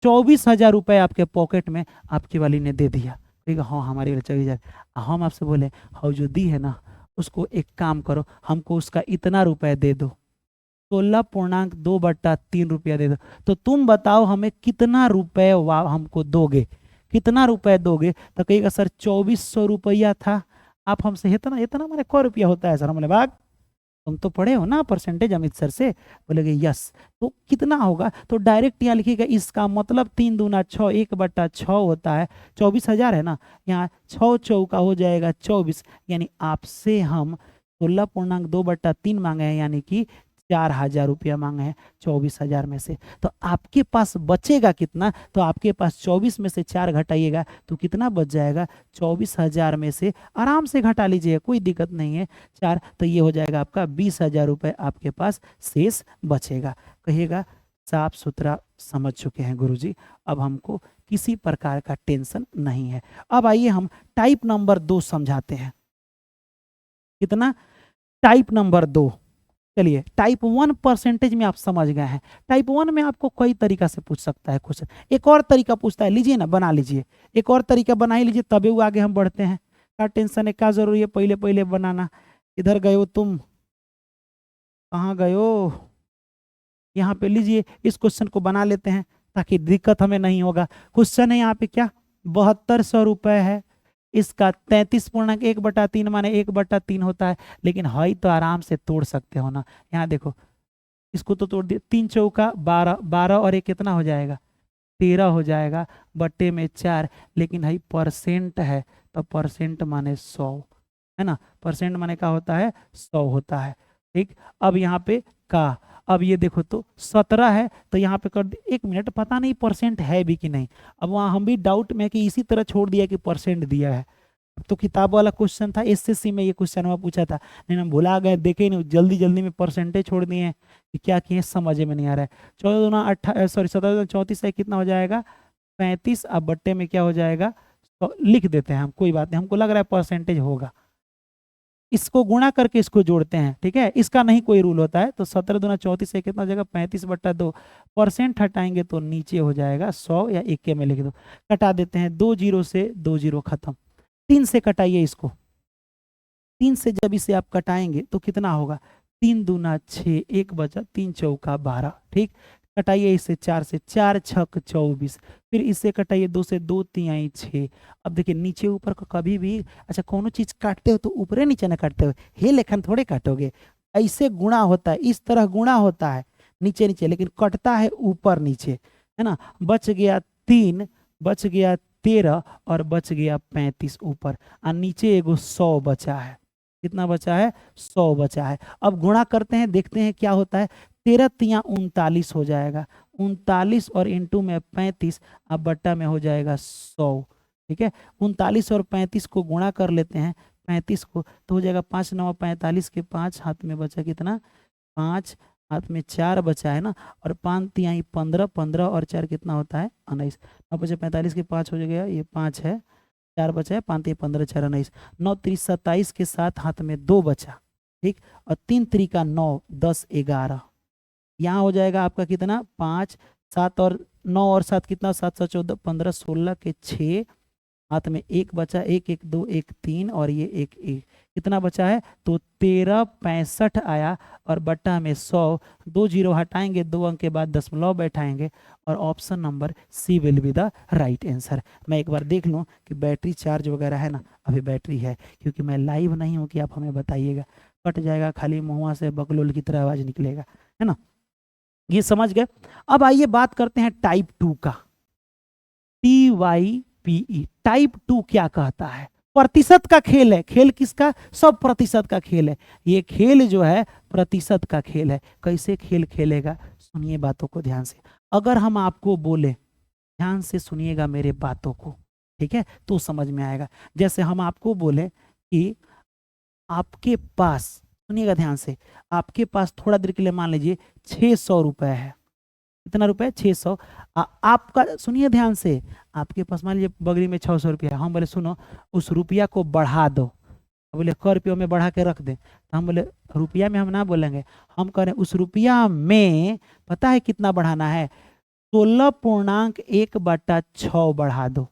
24,000 रुपए आपके पॉकेट में आपकी वाली ने दे दिया, ठीक है, हाँ हमारी वाली 24,000। हम आपसे बोले हाँ जो दी है ना उसको एक काम करो, हमको उसका इतना रुपए दे दो, 16.2/3 रुपया दे दो। तो तुम बताओ हमें कितना रुपए हमको दोगे, कितना रुपए दोगे। तो कहेगा सर 2400 रुपया था। आप हमसे इतना इतना मैंने क रुपया होता है सर। हम बोले भाग, तुम तो पढ़े हो ना परसेंटेज अमित सर से। बोलेगे यस। तो कितना होगा, तो डायरेक्ट यहाँ लिखिएगा इसका मतलब 3 दूना 6, 1/6 होता है। 24,000 है ना, यहाँ 6 चौका हो जाएगा 24, यानी आपसे हम 16.2/3 मांगे हैं, यानी कि 4,000 रुपया मांगे हैं 24,000 में से। तो आपके पास बचेगा कितना, तो आपके पास 24 में से 4 घटाइएगा तो कितना बच जाएगा, 24,000 में से आराम से घटा लीजिए, कोई दिक्कत नहीं है 4, तो ये हो जाएगा आपका 20,000 रुपये आपके पास शेष बचेगा। कहिएगा साफ सुथरा समझ चुके हैं गुरुजी, अब हमको किसी प्रकार का टेंशन नहीं है। अब आइए हम टाइप नंबर 2 समझाते हैं। कितना, टाइप नंबर 2। चलिए टाइप 1 परसेंटेज में आप समझ गए हैं। टाइप 1 में आपको कई तरीका से पूछ सकता है क्वेश्चन। एक और तरीका पूछता है, लीजिए ना, बना लीजिए, एक और तरीका बना ही लीजिए, तभी वो आगे हम बढ़ते हैं। क्या टेंशन है, क्या जरूरी है पहले पहले बनाना। इधर गए हो तुम, कहाँ गए हो, यहाँ पे लीजिए, इस क्वेश्चन को बना लेते हैं ताकि दिक्कत हमें नहीं होगा। क्वेश्चन है यहाँ पे क्या, 7200 रुपये है, इसका 33.1/3 माने 1/3 होता है, लेकिन हाई तो आराम से तोड़ सकते हो ना। यहाँ देखो, इसको तो तोड़ दिया, 3 चौका 12, 12 और 1 कितना हो जाएगा, 13 हो जाएगा, बट्टे में 4, लेकिन हाई परसेंट है तो परसेंट माने 100, है ना, परसेंट माने क्या होता है, 100 होता है। ठीक, अब यहाँ पे का, अब ये देखो तो 17 है, तो यहाँ पे कर दे, 1 मिनट, पता नहीं परसेंट है भी कि नहीं। अब वहाँ हम भी डाउट में कि इसी तरह छोड़ दिया कि परसेंट दिया है। तो किताब वाला क्वेश्चन था, एसएससी में ये क्वेश्चन हुआ पूछा था, लेकिन हम भुला गए, देखे नहीं, जल्दी जल्दी में परसेंटेज छोड़ दिए हैं कि क्या किए समझ में नहीं आ रहा है। 14 दूना 18, सॉरी 17 34 है, कितना हो जाएगा 35। अब बट्टे में क्या हो जाएगा, तो लिख देते हैं हम, कोई बात नहीं, हमको लग रहा है परसेंटेज होगा। इसको गुणा करके इसको जोड़ते हैं, ठीक है, इसका नहीं कोई रूल होता है। तो 17 दूना 34 है, कितना हो जाएगा 35/2, परसेंट हटाएंगे तो नीचे हो जाएगा 100, या 1 में लिख दो। कटा देते हैं, 2 जीरो से 2 जीरो खत्म। 3 से कटाइए इसको, 3 से जब इसे आप कटाएंगे तो कितना होगा, 3 दूना 6, 1 बचा, 3 चौका 12, ठीक। कटाइए इससे 4 से, 4 छक 24, फिर इससे कटाइए 2 से, 2 तिहाई 6। अब देखिए नीचे ऊपर का कभी भी, अच्छा कोनो चीज काटते हो तो ऊपरे नीचे ना काटते हो, हे लेखन थोड़े काटोगे, ऐसे गुणा होता है, इस तरह गुणा होता है नीचे नीचे, लेकिन कटता है ऊपर नीचे, है ना। बच गया 3, बच गया 13 और बच गया 35 ऊपर, और नीचे एगो 100 बचा है। कितना बचा है, 100 बचा है। अब गुणा करते हैं, देखते हैं क्या होता है। 13 तिया 39 हो जाएगा, 39 और इंटू में 35, अब बट्टा में हो जाएगा 100, ठीक है। 39 और 35 को गुणा कर लेते हैं, 35 को, तो हो जाएगा 5 9 45 के 5 हाथ में बचा कितना, 5 हाथ में 4 बचा है ना, और 5 तिहाई 15, 15 और 4 कितना होता है 19, 9 बचे 45 के 5 हो गया, ये 5 है, 4 बचा है, 5 15 4 19, 9 30 27 के साथ हाथ में 2 बचा, ठीक, और 3 3 9 10 11, यहाँ हो जाएगा आपका कितना 5 7 और 9 और 7 कितना, 7 7 14 15 16 के 6, हाथ में 1 बचा, 1 1 2 1 3 और ये 1 1, कितना बचा है, तो 13 65 आया, और बट्टा में 100, 2 जीरो हटाएंगे, 2 अंक के बाद दशमलव बैठाएंगे, और option number C will be the right answer. मैं एक बार देख लूँ कि बैटरी चार्ज वगैरह है ना, अभी बैटरी है, क्योंकि मैं लाइव नहीं हूँ कि आप हमें बताइएगा, कट जाएगा, खाली मुँह से बकलोल की तरह आवाज निकलेगा, है ना। ये समझ गए। अब आइए बात करते हैं टाइप 2 का, TYPE। टाइप 2 क्या कहता है, प्रतिशत का खेल है। खेल किसका, सब प्रतिशत का खेल है। ये खेल जो है प्रतिशत का खेल है। कैसे खेल खेलेगा, सुनिए बातों को ध्यान से। अगर हम आपको बोले, ध्यान से सुनिएगा मेरे बातों को, ठीक है, तो समझ में आएगा। जैसे हम आपको बोले कि आपके पास, सुनिएगा ध्यान से, आपके पास थोड़ा देर के लिए मान लीजिए 600 रुपए है, कितना रुपए 600। आपका सुनिए ध्यान से, आपके पास मान लीजिए बगली में 600 रुपया, हम बोले सुनो उस रुपया को बढ़ा दो, बोले 100 रुपयों में बढ़ा के रख दें, तो हम बोले रुपया में हम ना बोलेंगे, हम कह रहे हैं उस रुपया में पता है कितना बढ़ाना है, 16.1/6 बढ़ा दो,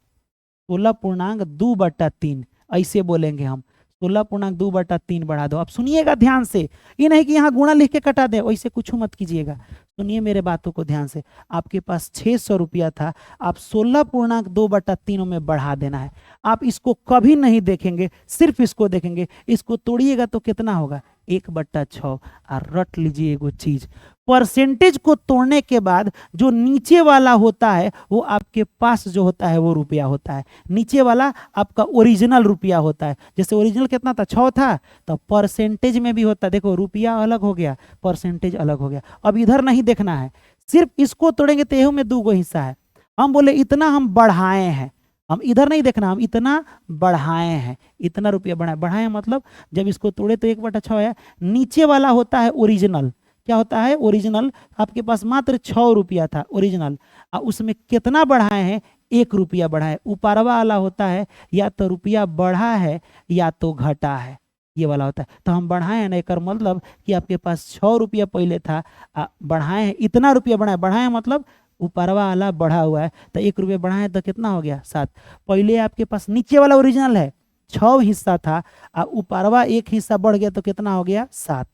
16.2/3 ऐसे बोलेंगे हम, 16.2/3 बढ़ा दो। अब सुनिएगा ध्यान से, ये नहीं कि यहाँ गुणा लिख के कटा दे, वैसे कुछ मत कीजिएगा, सुनिए मेरे बातों को ध्यान से। आपके पास 600 रुपया था, आप 16.2/3 में बढ़ा देना है। आप इसको कभी नहीं देखेंगे, सिर्फ इसको देखेंगे, इसको तोड़िएगा तो कितना होगा 1/6। और रट लीजिए एगो चीज, परसेंटेज को तोड़ने के बाद जो नीचे वाला होता है वो आपके पास जो होता है वो रुपया होता है, नीचे वाला आपका ओरिजिनल रुपया होता है। जैसे ओरिजिनल कितना था 6 था, तो परसेंटेज में भी होता है, देखो रुपया अलग हो गया, परसेंटेज अलग हो गया। अब इधर नहीं देखना है, सिर्फ इसको तोड़ेंगे तो में 2 हिस्सा है। हम बोले इतना हम बढ़ाए हैं, हम इधर नहीं देखना, हम इतना बढ़ाए हैं, इतना रुपया बढ़ाए, बढ़ाए मतलब जब इसको तोड़े तो 1/6 है। नीचे वाला होता है ओरिजिनल, क्या होता है ओरिजिनल, आपके पास मात्र 6 रुपया था ओरिजिनल, और उसमें कितना बढ़ाए हैं 1 रुपया बढ़ाए। ऊपरवा वाला होता है या तो रुपया बढ़ा है या तो घटा है, ये वाला होता है। तो हम बढ़ाए हैं ना, एक मतलब कि आपके पास 6 रुपया पहले था, बढ़ाए हैं, इतना रुपया बढ़ाए, बढ़ाए मतलब ऊपरवा वाला बढ़ा हुआ है, तो 1 रुपया बढ़ाए तो कितना हो गया 7। पहले आपके पास नीचे वाला ओरिजिनल है 6 हिस्सा था, ऊपरवा 1 हिस्सा बढ़ गया तो कितना हो गया 7।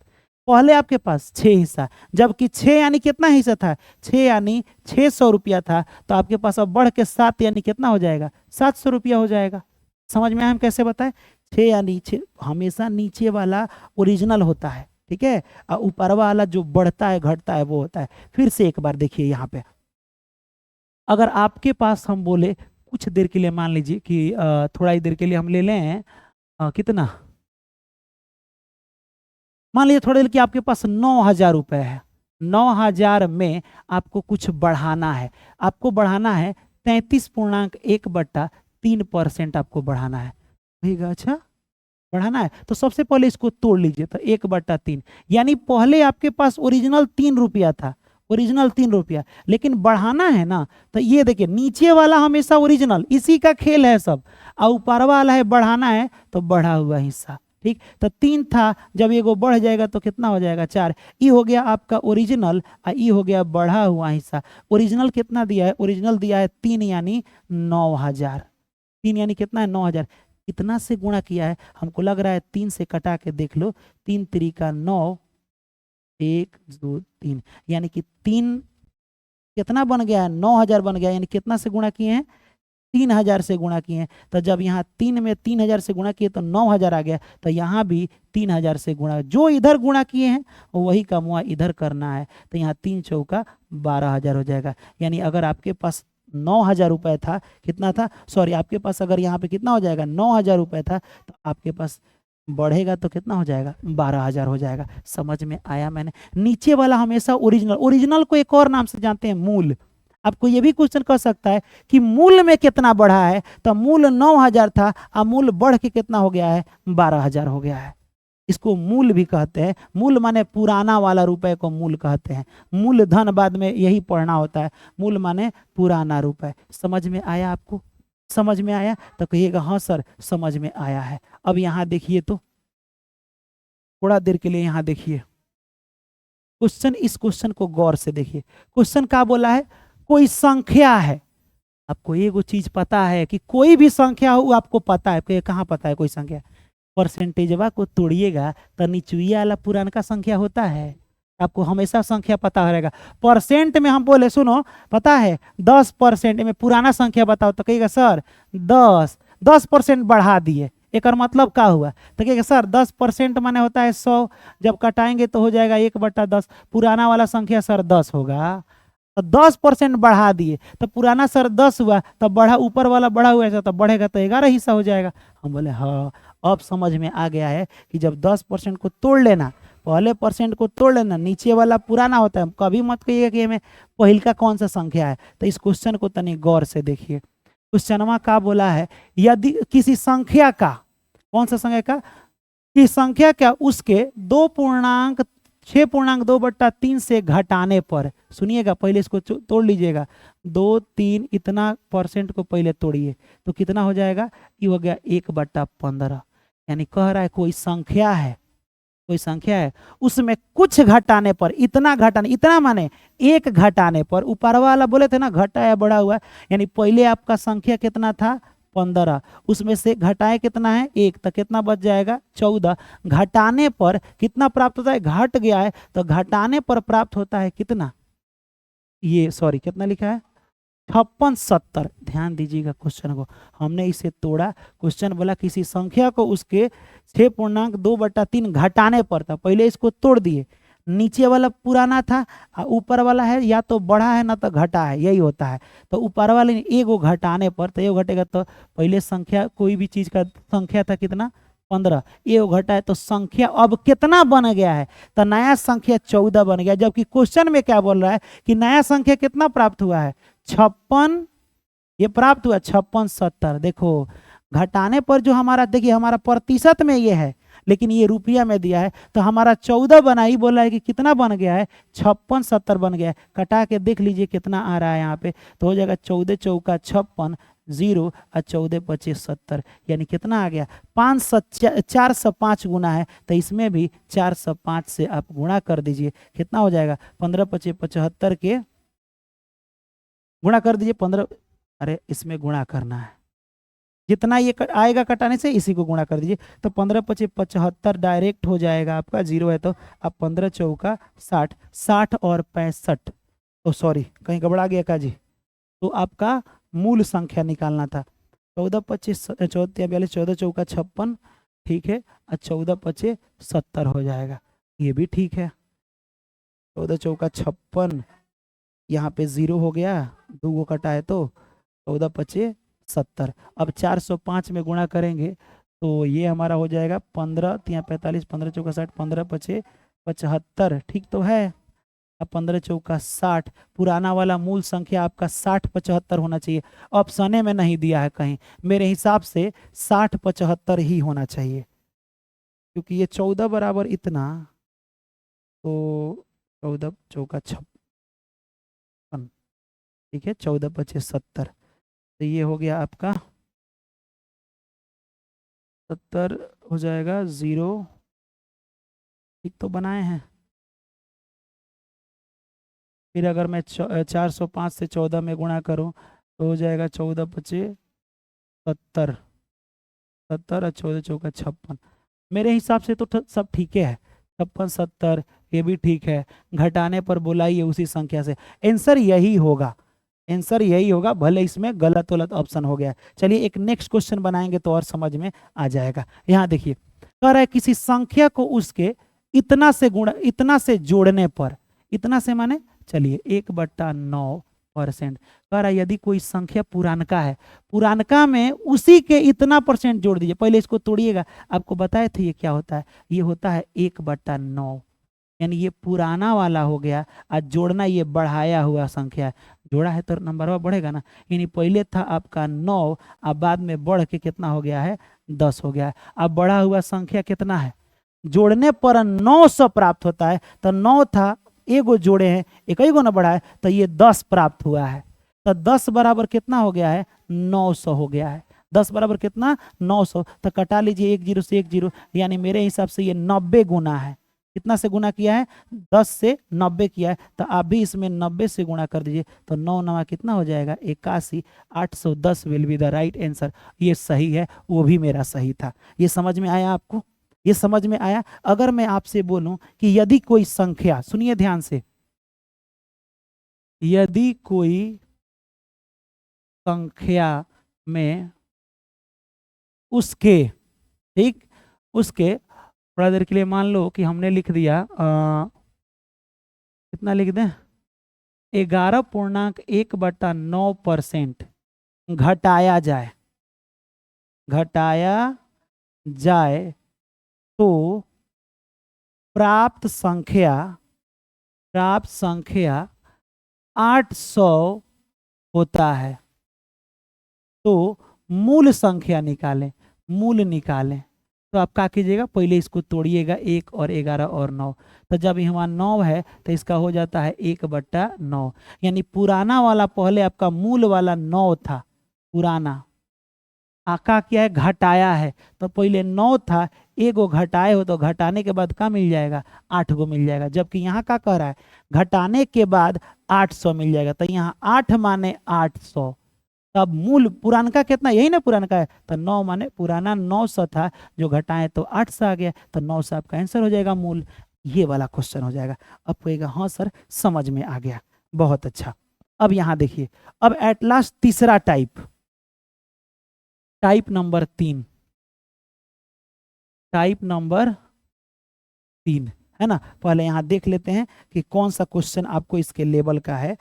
पहले आपके पास 6 हिस्सा, जबकि 6 यानी कितना हिस्सा था 6 यानी 600 रुपया था, तो आपके पास अब बढ़ के 7 यानी कितना हो जाएगा 700 रुपया हो जाएगा। समझ में आया हम कैसे बताएं, 6 यानी 6 हमेशा नीचे वाला ओरिजिनल होता है, ठीक है, और ऊपरवा वाला जो बढ़ता है घटता है वो होता है। फिर से एक बार देखिए यहाँ पे, अगर आपके पास हम बोले कुछ देर के लिए, मान लीजिए कि थोड़ा ही देर के लिए हम ले लें कितना, मान लीजिए थोड़ी देर कि आपके पास 9,000 रुपए है, 9,000 में आपको कुछ बढ़ाना है, आपको बढ़ाना है 33.1/3% आपको बढ़ाना है, ठीक है, अच्छा बढ़ाना है। तो सबसे पहले इसको तोड़ लीजिए, तो 1/3 यानी पहले आपके पास ओरिजिनल 3 रुपया था, ओरिजिनल 3 रुपया, लेकिन बढ़ाना है ना, तो ये देखिए नीचे वाला हमेशा ओरिजिनल, इसी का खेल है सब, और ऊपर वाला है बढ़ाना है तो बढ़ा हुआ हिस्सा, ठीक। तो 3 था, जब एगो बढ़ जाएगा तो कितना हो जाएगा 4। ये हो गया आपका ओरिजिनल, और ये हो गया बढ़ा हुआ हिस्सा। ओरिजिनल कितना दिया है, ओरिजिनल दिया है 3 यानी 9,000, 3 यानी कितना है 9,000, कितना से गुणा किया है, हमको लग रहा है 3 से कटा के देख लो, 3 3 9, 1 2 3, यानी कि 3 कितना बन गया है 9,000 बन गया, यानी कितना से गुणा किए हैं 3,000 से गुणा किए हैं। तो जब यहाँ 3 में 3,000 से गुणा किए तो 9,000 आ गया, तो यहाँ भी 3,000 से गुणा, जो इधर गुणा किए हैं वही का मुआ इधर करना है, तो यहाँ 3 चौका 12,000 हो जाएगा। यानी अगर आपके पास 9,000 रुपये था, कितना था सॉरी, आपके पास अगर यहाँ पे कितना हो जाएगा 9,000 रुपये था, तो आपके पास बढ़ेगा तो कितना हो जाएगा 12,000 हो जाएगा। समझ में आया मैंने, नीचे वाला हमेशा ओरिजिनल, ओरिजिनल को एक और नाम से जानते हैं मूल। आपको ये भी क्वेश्चन कर सकता है कि मूल में कितना बढ़ा है, तो मूल 9,000 था, अब मूल बढ़ के कितना हो गया है 12,000 हो गया है, इसको मूल भी कहते हैं। मूल माने पुराना वाला रुपए को मूल कहते हैं, मूल धन बाद में यही पढ़ना होता है, मूल माने पुराना रुपए। समझ में आया आपको, समझ में आया तो कहिएगा हाँ सर समझ में आया है। अब यहाँ देखिए, तो थोड़ा देर के लिए यहाँ देखिए क्वेश्चन, इस क्वेश्चन को गौर से देखिए। क्वेश्चन क्या बोला है, कोई संख्या है, आपको एगो चीज पता है कि कोई भी संख्या हो आपको पता है, कहाँ पता है कोई संख्या, परसेंटेजवा को तोड़िएगा तो निचुइया वाला पुरानका संख्या होता है, आपको हमेशा संख्या पता रहेगा। परसेंट में हम बोले सुनो पता है 10% में पुराना संख्या बताओ, तो कहिएगा सर 10% बढ़ा दिए, एक मतलब क्या हुआ, तो कहिएगा सर 10% माने होता है 100, जब कटाएंगे तो हो जाएगा 1/10, पुराना वाला संख्या सर 10 होगा, तो 10% बढ़ा दिए तो पुराना सर 10 हुआ, तब बढ़ा ऊपर वाला बढ़ा हुआ है तो बढ़ेगा तो 11 हिस्सा हो जाएगा। हम बोले हाँ अब समझ में आ गया है कि जब 10% को तोड़ लेना, पहले परसेंट को तोड़ लेना, नीचे वाला पुराना होता है, कभी मत कहिएगा कि हमें पहिल का कौन सा संख्या है। तो इस क्वेश्चन को तनी गौर से देखिए, क्वेश्चनमा का बोला है यदि किसी संख्या का, कौन सा संख्या का, कि संख्या क्या उसके 2 पूर्णांक 6.2/3 से घटाने पर, सुनिएगा पहले इसको तोड़ लीजिएगा, 2 3 इतना परसेंट को पहले तोड़िए तो कितना हो जाएगा, ये हो गया 1/15। यानी कह रहा है कोई संख्या है, कोई संख्या है उसमें कुछ घटाने पर, इतना घटाने, इतना माने एक घटाने पर, ऊपर वाला बोले थे ना घटाया बढ़ा हुआ, यानी पहले आपका संख्या कितना था 15, उसमें से घटाए कितना है 1, तो कितना बच जाएगा 14। घटाने पर कितना प्राप्त होता है, घट गया है तो घटाने पर प्राप्त होता है कितना, ये सॉरी कितना लिखा है 5670। ध्यान दीजिएगा क्वेश्चन को, हमने इसे तोड़ा, क्वेश्चन बोला किसी संख्या को उसके 6.2/3 घटाने पर था, पहले इसको तोड़ दिए, नीचे वाला पुराना था ऊपर वाला है, या तो बढ़ा है ना तो घटा है, यही होता है। तो ऊपर वाले एगो घटाने पर तो ये घटेगा, तो पहले संख्या कोई भी चीज का संख्या था कितना 15, ये घटा है तो संख्या अब कितना बन गया है, तो नया संख्या 14 बन गया। जबकि क्वेश्चन में क्या बोल रहा है कि नया संख्या कितना प्राप्त हुआ है 56, ये प्राप्त हुआ 5670। देखो घटाने पर जो हमारा, देखिए हमारा प्रतिशत में ये है लेकिन ये रुपया में दिया है, तो हमारा 14 बना ही बोला है कि कितना बन गया है 5670 बन गया है। कटा के देख लीजिए कितना आ रहा है यहाँ पे, तो हो जाएगा 14 चौका 56, 0 और 14 25 70, यानी कितना आ गया 405 गुना है, तो इसमें भी 405 से आप गुणा कर दीजिए, कितना हो जाएगा 15 25 75 के गुणा कर दीजिए 15, अरे इसमें गुणा करना है, जितना ये आएगा कटाने से इसी को गुणा कर दीजिए, तो 15 25 75 डायरेक्ट हो जाएगा आपका, 0 है तो अब 15 चौका 60, 60 और 65, तो सॉरी कहीं गड़बड़ा गया का जी, तो आपका मूल संख्या निकालना था 14 25 14 42 14 चौका 56, ठीक है, और 14 25 70 हो जाएगा, ये भी ठीक है। 14 चौका 56, यहाँ पे 0 हो गया, 2 को कटा है तो 14 25 70। अब 405 में गुणा करेंगे तो ये हमारा हो जाएगा 15 3 45, 15 चौका 60, 15 25 75, ठीक तो है। अब 15 चौका 60, पुराना वाला मूल संख्या आपका 60 75 होना चाहिए, ऑप्शन में नहीं दिया है कहीं, मेरे हिसाब से 60 75 ही होना चाहिए, क्योंकि ये 14 बराबर इतना, तो 14 चौका 56, ठीक है, 14 25 70, तो ये हो गया आपका 70 हो जाएगा, 0, ठीक तो बनाए हैं। फिर अगर मैं 405 से 14 में गुणा करूं तो हो जाएगा 14 25 70, 70 और 14 चौका 56, मेरे हिसाब से तो सब ठीक है, 56 70 ये भी ठीक है, घटाने पर बुलाइए उसी संख्या से, आंसर यही होगा, आंसर यही होगा, भले इसमें गलत गलत ऑप्शन हो गया। चलिए एक नेक्स्ट क्वेश्चन बनाएंगे तो और समझ में आ जाएगा। यहाँ देखिए कह रहा है किसी संख्या को उसके इतना से गुणा, इतना से जोड़ने पर, इतना से माने चलिए 1/9%, कह रहा है यदि कोई संख्या पुरानका है, पुरानका में उसी के इतना परसेंट जोड़ दीजिए, पहले इसको तोड़िएगा, आपको बताए थे ये क्या होता है, ये होता है 1/9, यानी ये पुराना वाला हो गया, आज जोड़ना ये बढ़ाया हुआ संख्या है, जोड़ा है तो नंबर बढ़ेगा ना, यानी पहले था आपका 9, अब बाद में बढ़ के कितना हो गया है 10 हो गया है। अब बढ़ा हुआ संख्या कितना है, जोड़ने पर 900 प्राप्त होता है, तो 9 था, एगो जोड़े हैं, एक ही गो ना बढ़ा है, तो ये 10 प्राप्त हुआ है, तो 10 बराबर कितना हो गया है 900 हो गया है, 10 बराबर कितना 900, तो कटा लीजिए 1 0 से 1 0, यानी मेरे हिसाब से ये 90 गुना है, कितना से गुना किया है 10 से 90 किया है, तो आप भी इसमें 90 से गुणा कर दीजिए, तो 9 9 कितना हो जाएगा 81, 810 will be the right answer, ये सही है, वो भी मेरा सही था। ये समझ में आया आपको, ये समझ में आया। अगर मैं आपसे बोलूं कि यदि कोई संख्या, सुनिए ध्यान से, यदि कोई संख्या में उसके, ठीक, उसके थोड़ा देर के लिए मान लो कि हमने लिख दिया कितना लिख दें 11.1/9% घटाया जाए, घटाया जाए तो प्राप्त संख्या 800 होता है, तो मूल संख्या निकालें, मूल निकालें, तो आप क्या कीजिएगा, पहले इसको तोड़िएगा, 1 और 11 और 9, तो जब यहाँ 9 है तो इसका हो जाता है 1/9, यानी पुराना वाला पहले आपका मूल वाला 9 था, पुराना आका क्या है, घटाया है, तो पहले 9 था, 1 गो घटाए हो तो घटाने के बाद क्या मिल जाएगा, 8 गो मिल जाएगा, जबकि यहाँ क्या कह रहा है, घटाने के बाद 800 मिल जाएगा, तो यहाँ 8 माने 800, तब मूल पुरानका कितना, यही ना पुरानका है, तो 9 माने पुराना 900 था, जो घटाए तो 800 आ गया, तो 900 आपका आंसर हो जाएगा मूल। ये वाला क्वेश्चन हो जाएगा। अब कहेगा हाँ सर समझ में आ गया, बहुत अच्छा। अब यहाँ देखिए, अब एट लास्ट तीसरा टाइप नंबर 3, टाइप नंबर 3 है ना। पहले यहाँ देख लेते हैं कि कौन सा क्वेश्चन आपको इसके लेवल का है,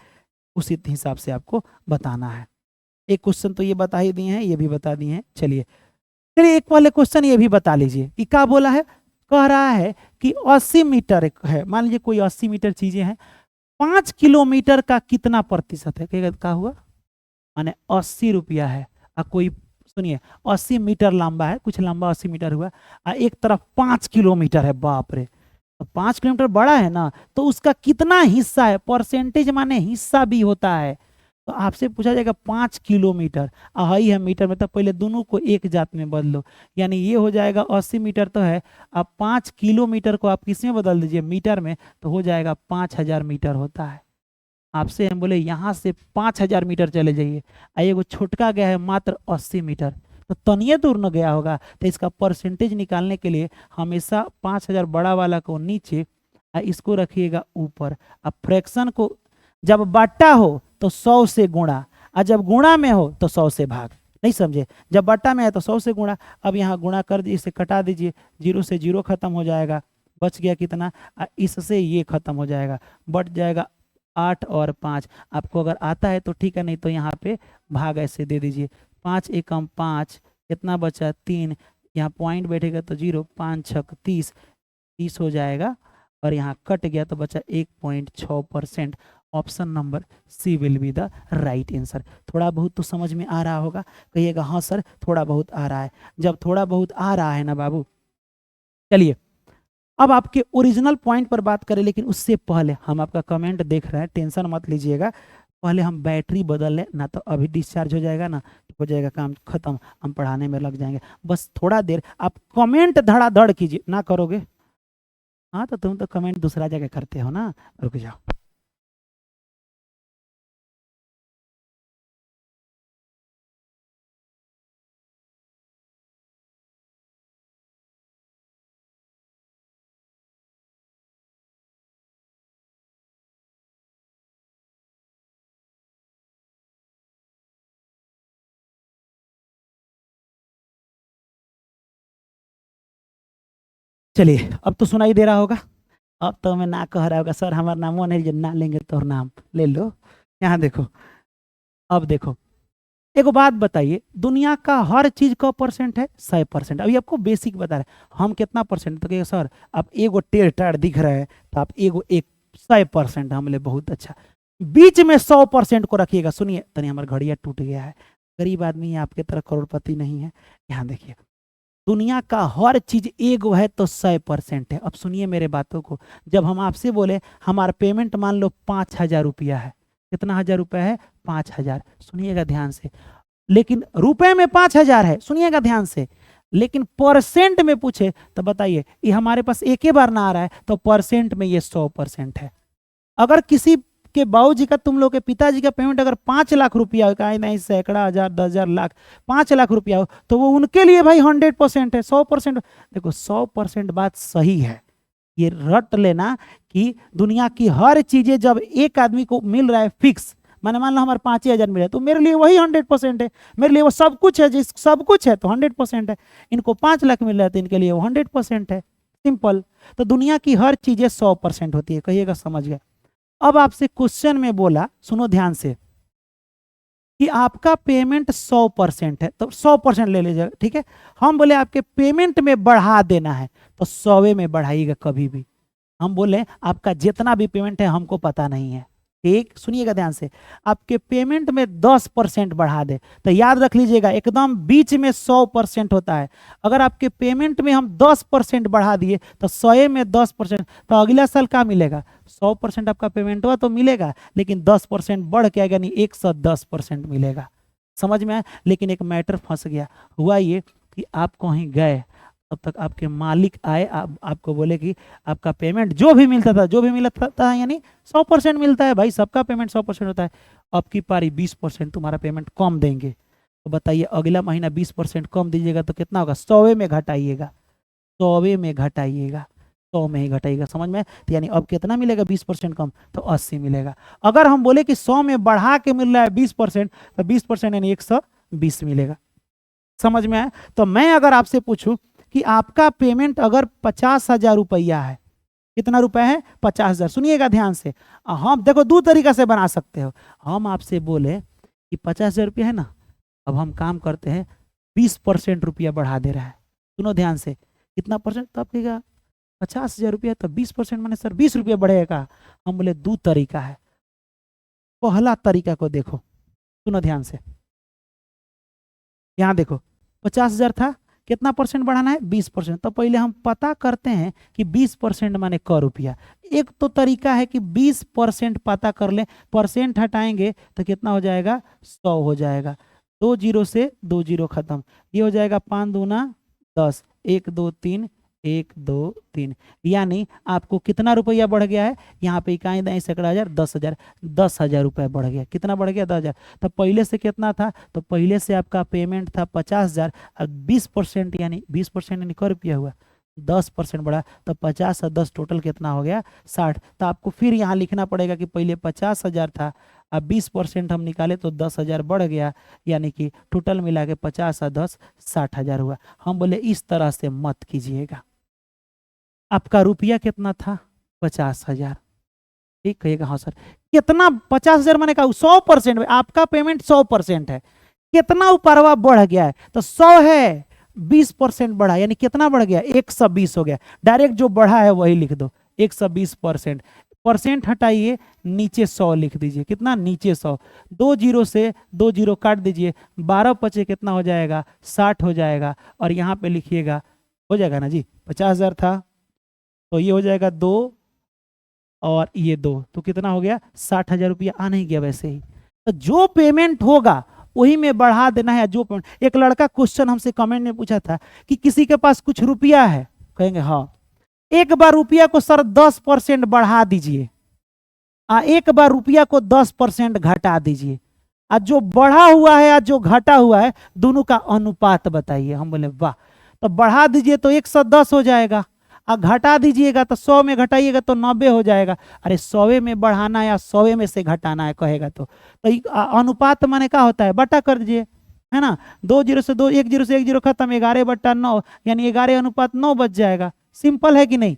उसी हिसाब से आपको बताना है। एक क्वेश्चन तो ये बता ही दिए हैं, ये भी बता दिए हैं। चलिए एक पहले क्वेश्चन ये भी बता लीजिए कि क्या बोला है, कह रहा है कि 80 मीटर है, मान लीजिए कोई 80 मीटर चीजें हैं, 5 किलोमीटर का कितना प्रतिशत है, क्या हुआ, माने 80 रुपया है, और कोई सुनिए 80 मीटर लंबा है, कुछ लंबा 80 मीटर हुआ, एक तरफ 5 किलोमीटर है, बाप रे, तो 5 किलोमीटर बड़ा है ना, तो उसका कितना हिस्सा है, परसेंटेज माने हिस्सा भी होता है, तो आपसे पूछा जाएगा 5 किलोमीटर, हाई है मीटर में, तो पहले दोनों को एक जात में बदलो, यानी ये हो जाएगा 80 मीटर तो है, अब 5 किलोमीटर को आप किस में बदल दीजिए, मीटर में, तो हो जाएगा 5000 मीटर होता है। आपसे हम बोले यहाँ से 5000 मीटर चले जाइए, एगो छोटका गया है मात्र 80 मीटर, तो तनिए दूर न गया होगा, तो इसका परसेंटेज निकालने के लिए हमेशा 5000 बड़ा वाला को नीचे, इसको रखिएगा ऊपर। अब फ्रैक्शन को जब बट्टा हो तो 100 से गुणा, और जब गुणा में हो तो 100 से भाग, नहीं समझे, जब बट्टा में है तो 100 से गुणा। अब यहाँ गुणा कर दीजिए, इसे कटा दीजिए, 0 से 0 खत्म हो जाएगा, बच गया कितना, इससे ये खत्म हो जाएगा, बच जाएगा 8 और 5। आपको अगर आता है तो ठीक है, नहीं तो यहाँ पे भाग ऐसे दे दीजिए, 5 एकम 5, कितना बचा 3, यहाँ पॉइंट बैठेगा तो 0, 5 छक 30, 30 हो जाएगा, और यहाँ कट गया तो बचा 1.6%। Option number C will be the right answer. थोड़ा बहुत तो समझ में आ रहा होगा, कहिएगा हाँ सर थोड़ा बहुत आ रहा है। जब थोड़ा बहुत आ रहा है ना बाबू, चलिए अब आपके ओरिजिनल पॉइंट पर बात करें, लेकिन उससे पहले हम आपका कमेंट देख रहे हैं, टेंशन मत लीजिएगा, पहले हम बैटरी बदल लें ना, तो अभी डिस्चार्ज हो जाएगा ना, हो जाएगा काम खत्म, हम पढ़ाने में लग जाएंगे। बस थोड़ा देर आप कमेंट धड़ाधड़ कीजिए, ना करोगे हाँ तो तुम तो कमेंट दूसरा जगह करते हो ना, रुक जाओ। चलिए अब तो सुनाई दे रहा होगा, अब तो मैं ना कह रहा होगा सर हमारा नाम नहीं, जो ना लेंगे तो नाम ले लो। यहाँ देखो, अब देखो एक बात बताइए, दुनिया का हर चीज का परसेंट है 100%। अभी आपको बेसिक बता रहे हैं हम कितना परसेंट, तो कहिए सर आप एगो टेढ़ टाढ़ दिख रहा है, तो आप एगो 100%, हम ले बहुत अच्छा, बीच में 100% को रखिएगा। सुनिए तनी हमारा घड़िया टूट गया है, गरीब आदमी है, आपके तरह करोड़पति नहीं है। यहाँ देखिए दुनिया का हर चीज एगो है तो 100% है। अब सुनिए मेरे बातों को, जब हम आपसे बोले हमारा पेमेंट मान लो 5000 रुपया है, कितना हजार रुपया है, 5000, सुनिएगा ध्यान से, लेकिन रुपए में 5000 है, सुनिएगा ध्यान से, लेकिन परसेंट में पूछे तो बताइए, ये हमारे पास एक ही बार ना आ रहा है, तो परसेंट में ये 100% है। अगर किसी के बाबूजी का, तुम लोग के पिताजी का पेमेंट अगर 5 लाख रुपया हो, कहीं नहीं सैकड़ा हजार 10,000 लाख, 5 लाख रुपया हो, तो वो उनके लिए भाई 100% है, 100%। देखो 100% बात सही है, ये रट लेना कि दुनिया की हर चीजें जब एक आदमी को मिल रहा है फिक्स, मैंने मान लो हमारे 5,000 मिले, तो मेरे लिए वही 100% है, मेरे लिए वो सब कुछ है, जिस सब कुछ है तो 100% है। इनको 5 लाख मिल रहा है तो इनके लिए वो 100% है, सिंपल। तो दुनिया की हर चीजें 100% होती है, कहिएगा समझ गए। अब आपसे क्वेश्चन में बोला, सुनो ध्यान से, कि आपका पेमेंट 100% है, तो 100% ले लीजिएगा, ठीक है। हम बोले आपके पेमेंट में बढ़ा देना है, तो 100 में बढ़ाइएगा कभी भी। हम बोले आपका जितना भी पेमेंट है हमको पता नहीं है, ठीक, सुनिएगा ध्यान से, आपके पेमेंट में 10% बढ़ा दे तो याद रख लीजिएगा एकदम बीच में 100% होता है। अगर आपके पेमेंट में हम 10% बढ़ा दिए तो 100 में 10%, तो अगला साल क्या मिलेगा? 100% आपका पेमेंट हुआ तो मिलेगा, लेकिन 10% बढ़ के आएगा, यानी 110% मिलेगा। समझ में आया? लेकिन एक मैटर फंस गया। हुआ ये कि आप कहीं गए, तब तक आपके मालिक आए, आपको बोले कि आपका पेमेंट जो भी मिलता था, जो भी मिलता था यानी 100% मिलता है भाई, सबका पेमेंट 100% होता है। अब की पारी 20% तुम्हारा पेमेंट कम देंगे, तो बताइए अगला महीना 20% कम दीजिएगा तो कितना होगा? 100 में घटाइएगा, 100 में घटाइएगा, 100 में ही घटाइएगा। समझ में? तो यानी अब कितना मिलेगा 20% कम? तो 80 मिलेगा। अगर हम बोले कि 100 में बढ़ा के मिल रहा है 20%, तो 20% यानी 120 मिलेगा। समझ में आया? तो मैं अगर आपसे पूछूं कि आपका पेमेंट अगर 50,000 रुपया है, कितना रुपए है? 50,000। सुनिएगा ध्यान से, हम देखो दो तरीका से बना सकते हो। हम आपसे बोले कि 50,000 रुपया है ना, अब हम काम करते हैं 20% रुपया बढ़ा दे रहा है। सुनो ध्यान से, कितना परसेंट? तो आप कहेगा 50,000 रुपया तो 20% माने सर 20 रुपया बढ़ेगा। हम बोले दो तरीका है। पहला तरीका को देखो, सुनो ध्यान से, यहाँ देखो 50,000 था, कितना परसेंट बढ़ाना है? 20%। तो पहले हम पता करते हैं कि 20% माने क रुपया। एक तो तरीका है कि 20% पता कर ले, परसेंट हटाएंगे तो कितना हो जाएगा? 100 हो जाएगा। 2 जीरो से 2 जीरो खत्म, ये हो जाएगा 5 दूना 10, 1 2 3, 1 2 3, यानी आपको कितना रुपया बढ़ गया है? यहाँ पे इकाई दाई सैकड़ा हजार 10,000, 10,000 रुपया बढ़ गया। कितना बढ़ गया? 10,000। तो पहले से कितना था? तो पहले से आपका पेमेंट था 50,000 और 20% यानी 20% यानी क रुपया हुआ? 10% बढ़ा, तो 50 और 10 टोटल कितना हो गया? 60। तो आपको फिर यहाँ लिखना पड़ेगा कि पहले 50,000 था, अब 20% हम निकाले तो 10,000 बढ़ गया, यानी कि टोटल मिला के 50 और 10 60,000 हुआ। हम बोले इस तरह से मत कीजिएगा। आपका रुपया कितना था? 50,000। ठीक, कहिएगा हाँ सर। कितना? 50,000 मैंने कहा 100%, आपका पेमेंट 100% है। कितना ऊपरवा बढ़ गया है? तो 100 है, 20% बढ़ा, यानी कितना बढ़ गया? 120 हो गया। डायरेक्ट जो बढ़ा है वही लिख दो, 120%। परसेंट हटाइए, नीचे 100 लिख दीजिए। कितना? नीचे 100। 2 जीरो से 2 जीरो काट दीजिए, 12 पचे कितना हो जाएगा? 60 हो जाएगा। और यहाँ पे लिखिएगा, हो जाएगा ना जी, 50,000 था तो ये हो जाएगा 2 और ये 2, तो कितना हो गया? 60,000 रुपया आ नहीं गया वैसे ही। तो जो पेमेंट होगा वही में बढ़ा देना है। जो पेमेंट, एक लड़का क्वेश्चन हमसे कमेंट में पूछा था कि किसी के पास कुछ रुपया है, कहेंगे हाँ, एक बार रुपया को सर 10% बढ़ा दीजिए, एक बार रुपया को 10% घटा दीजिए, आज जो बढ़ा हुआ है आज जो घटा हुआ है दोनों का अनुपात बताइए। हम बोले वाह, तो बढ़ा दीजिए तो 110 हो जाएगा, घटा दीजिएगा तो 100 में घटाइएगा तो 90 हो जाएगा। अरे 100 में बढ़ाना या 100 में से घटाना है कहेगा तो अनुपात माने क्या होता है? बटा कर दीजिए, है ना। 2 जीरो से 2, 1 जीरो से 1 जीरो खत्म, 11/9, यानी 11:9 बच जाएगा। सिंपल है कि नहीं?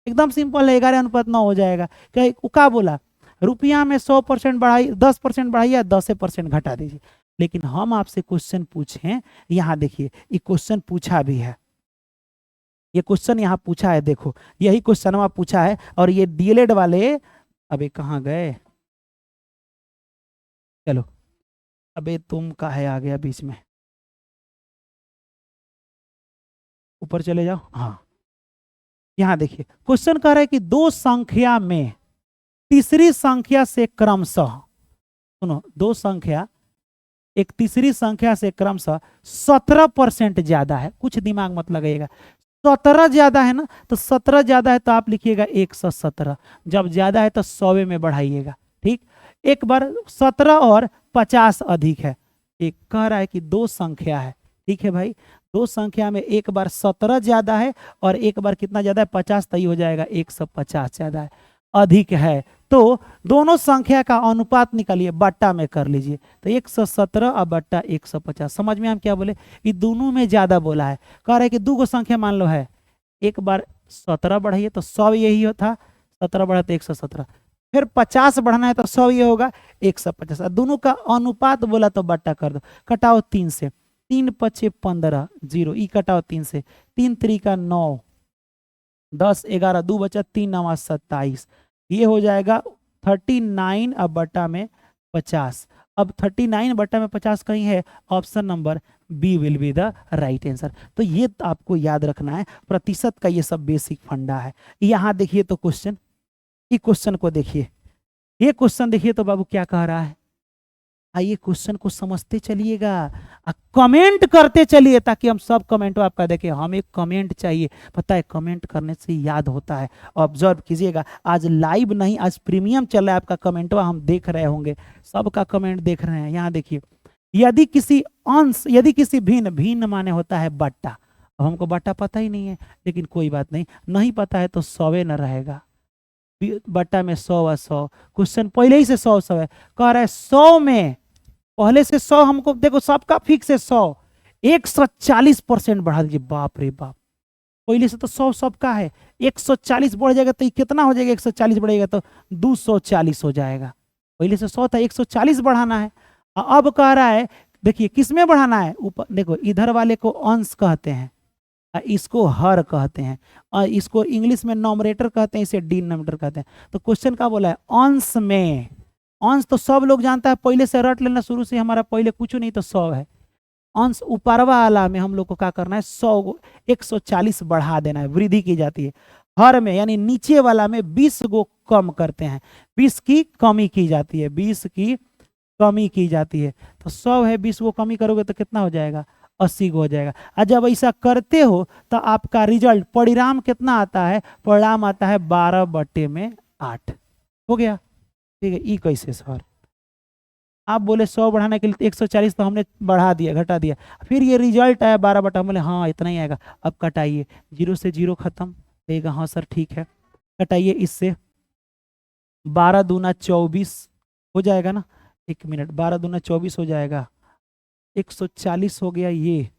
एकदम सिंपल है, 11:9 हो जाएगा। क्या बोला? रुपया में 100% बढ़ाई, 10% बढ़ाइए, 10% घटा दीजिए। लेकिन हम आपसे क्वेश्चन पूछें, यहाँ देखिए ये क्वेश्चन पूछा भी है, ये क्वेश्चन यहाँ पूछा है, देखो यही क्वेश्चन वहां पूछा है। और ये डीएलएड वाले, अबे कहाँ गए? चलो, अबे तुम काहे आ गया बीच में? ऊपर चले जाओ। हाँ, यहाँ देखिए क्वेश्चन कह रहा है कि दो संख्या में तीसरी संख्या से क्रमशः, सुनो, दो संख्या एक तीसरी संख्या से क्रमशः 17% ज्यादा है। कुछ दिमाग मत लगाइएगा, 17 ज्यादा है ना, तो 17 ज्यादा है तो आप लिखिएगा 117। जब ज्यादा है तो 100 में बढ़ाइएगा। ठीक, एक बार 17 और 50 अधिक है। एक कह रहा है कि दो संख्या है, ठीक है भाई, दो संख्या में एक बार 17 ज्यादा है और एक बार कितना ज्यादा है? 50, तय हो जाएगा 150 ज्यादा है, अधिक है। तो दोनों संख्या का अनुपात निकालिए, बट्टा में कर लीजिए। तो 117 और बट्टा 150। समझ में हम क्या बोले? ये दोनों में ज्यादा बोला है। कह रहे कि दो गो संख्या मान लो है, एक बार 17 बढ़ाइए तो 100 यही था, 17 बढ़ा तो 117, फिर 50 बढ़ाना है तो 100 ये होगा 150। दोनों का अनुपात बोला तो बट्टा कर दो। कटाओ 3 से, 3 पचे 15, 0, ई कटाओ 3 से, 3 त्रिका 9, 10 11 2 बचा, 3 9 27, ये हो जाएगा 39 अब बटा में 50। अब 39 बटा में 50 कहीं है, option number B will be the right answer. तो ये आपको याद रखना है, प्रतिशत का ये सब बेसिक फंडा है। यहाँ देखिए तो क्वेश्चन, ये क्वेश्चन को देखिए, ये क्वेश्चन देखिए तो बाबू क्या कह रहा है। आइए क्वेश्चन को समझते चलिएगा, कमेंट करते चलिए ताकि हम सब कमेंट आपका देखें। हमें कमेंट चाहिए, पता है कमेंट करने से याद होता है। ऑब्जर्व कीजिएगा, आज लाइव नहीं, आज प्रीमियम चल रहा है, आपका कमेंटवा हम देख रहे होंगे, सबका कमेंट देख रहे हैं। यहाँ देखिए, यदि किसी अंश, यदि किसी भिन्न, भिन्न माने होता है बट्टा। अब हमको बट्टा पता ही नहीं है, लेकिन कोई बात नहीं, नहीं पता है तो 100 न रहेगा, बट्टा में 100 व 100, क्वेश्चन पहले ही से 100 है, कह रहा है 100 में पहले से 100, हमको देखो सबका फिक्स है 100, 140% बढ़ा दीजिए। बाप रे बाप, पहले से तो 100 सबका है, 140 बढ़ जाएगा तो ये कितना हो जाएगा, 140 बढ़ेगा तो 240 हो जाएगा। पहले से 100 था, 140 बढ़ाना है। अब कह रहा है, देखिए किस में बढ़ाना है, ऊपर देखो, इधर वाले को अंश कहते हैं, इसको हर कहते हैं, और इसको इंग्लिश में नॉमरेटर कहते हैं, इसे डिनोमिनेटर कहते हैं। तो क्वेश्चन का बोला है अंश में, अंश तो सब लोग जानता है, पहले से रट लेना, शुरू से हमारा पहले कुछ नहीं तो 100 है। अंश ऊपरवा वाला में हम लोग को क्या करना है, 100 140 बढ़ा देना है, वृद्धि की जाती है। हर में यानी नीचे वाला में 20 गो कम करते हैं, 20 की कमी की जाती है, 20 की कमी की जाती है। तो 100 है, 20 को कमी करोगे तो कितना हो जाएगा, 80 को हो जाएगा। और जब ऐसा करते हो तो आपका रिजल्ट, परिणाम कितना आता है, परिणाम आता है 12/8 हो गया। ठीक है, ई कैसे सर, आप बोले 100 बढ़ाने के लिए 140 तो हमने बढ़ा दिया, घटा दिया, फिर ये रिजल्ट आया 12/, बोले हाँ इतना ही आएगा। अब कटाइए, 0 से 0 खत्म देगा, हाँ सर ठीक है, कटाइए इससे, 12 दूना 24 हो जाएगा ना, 1 मिनट, 12 दूना 24 हो जाएगा, 140 हो गया। ये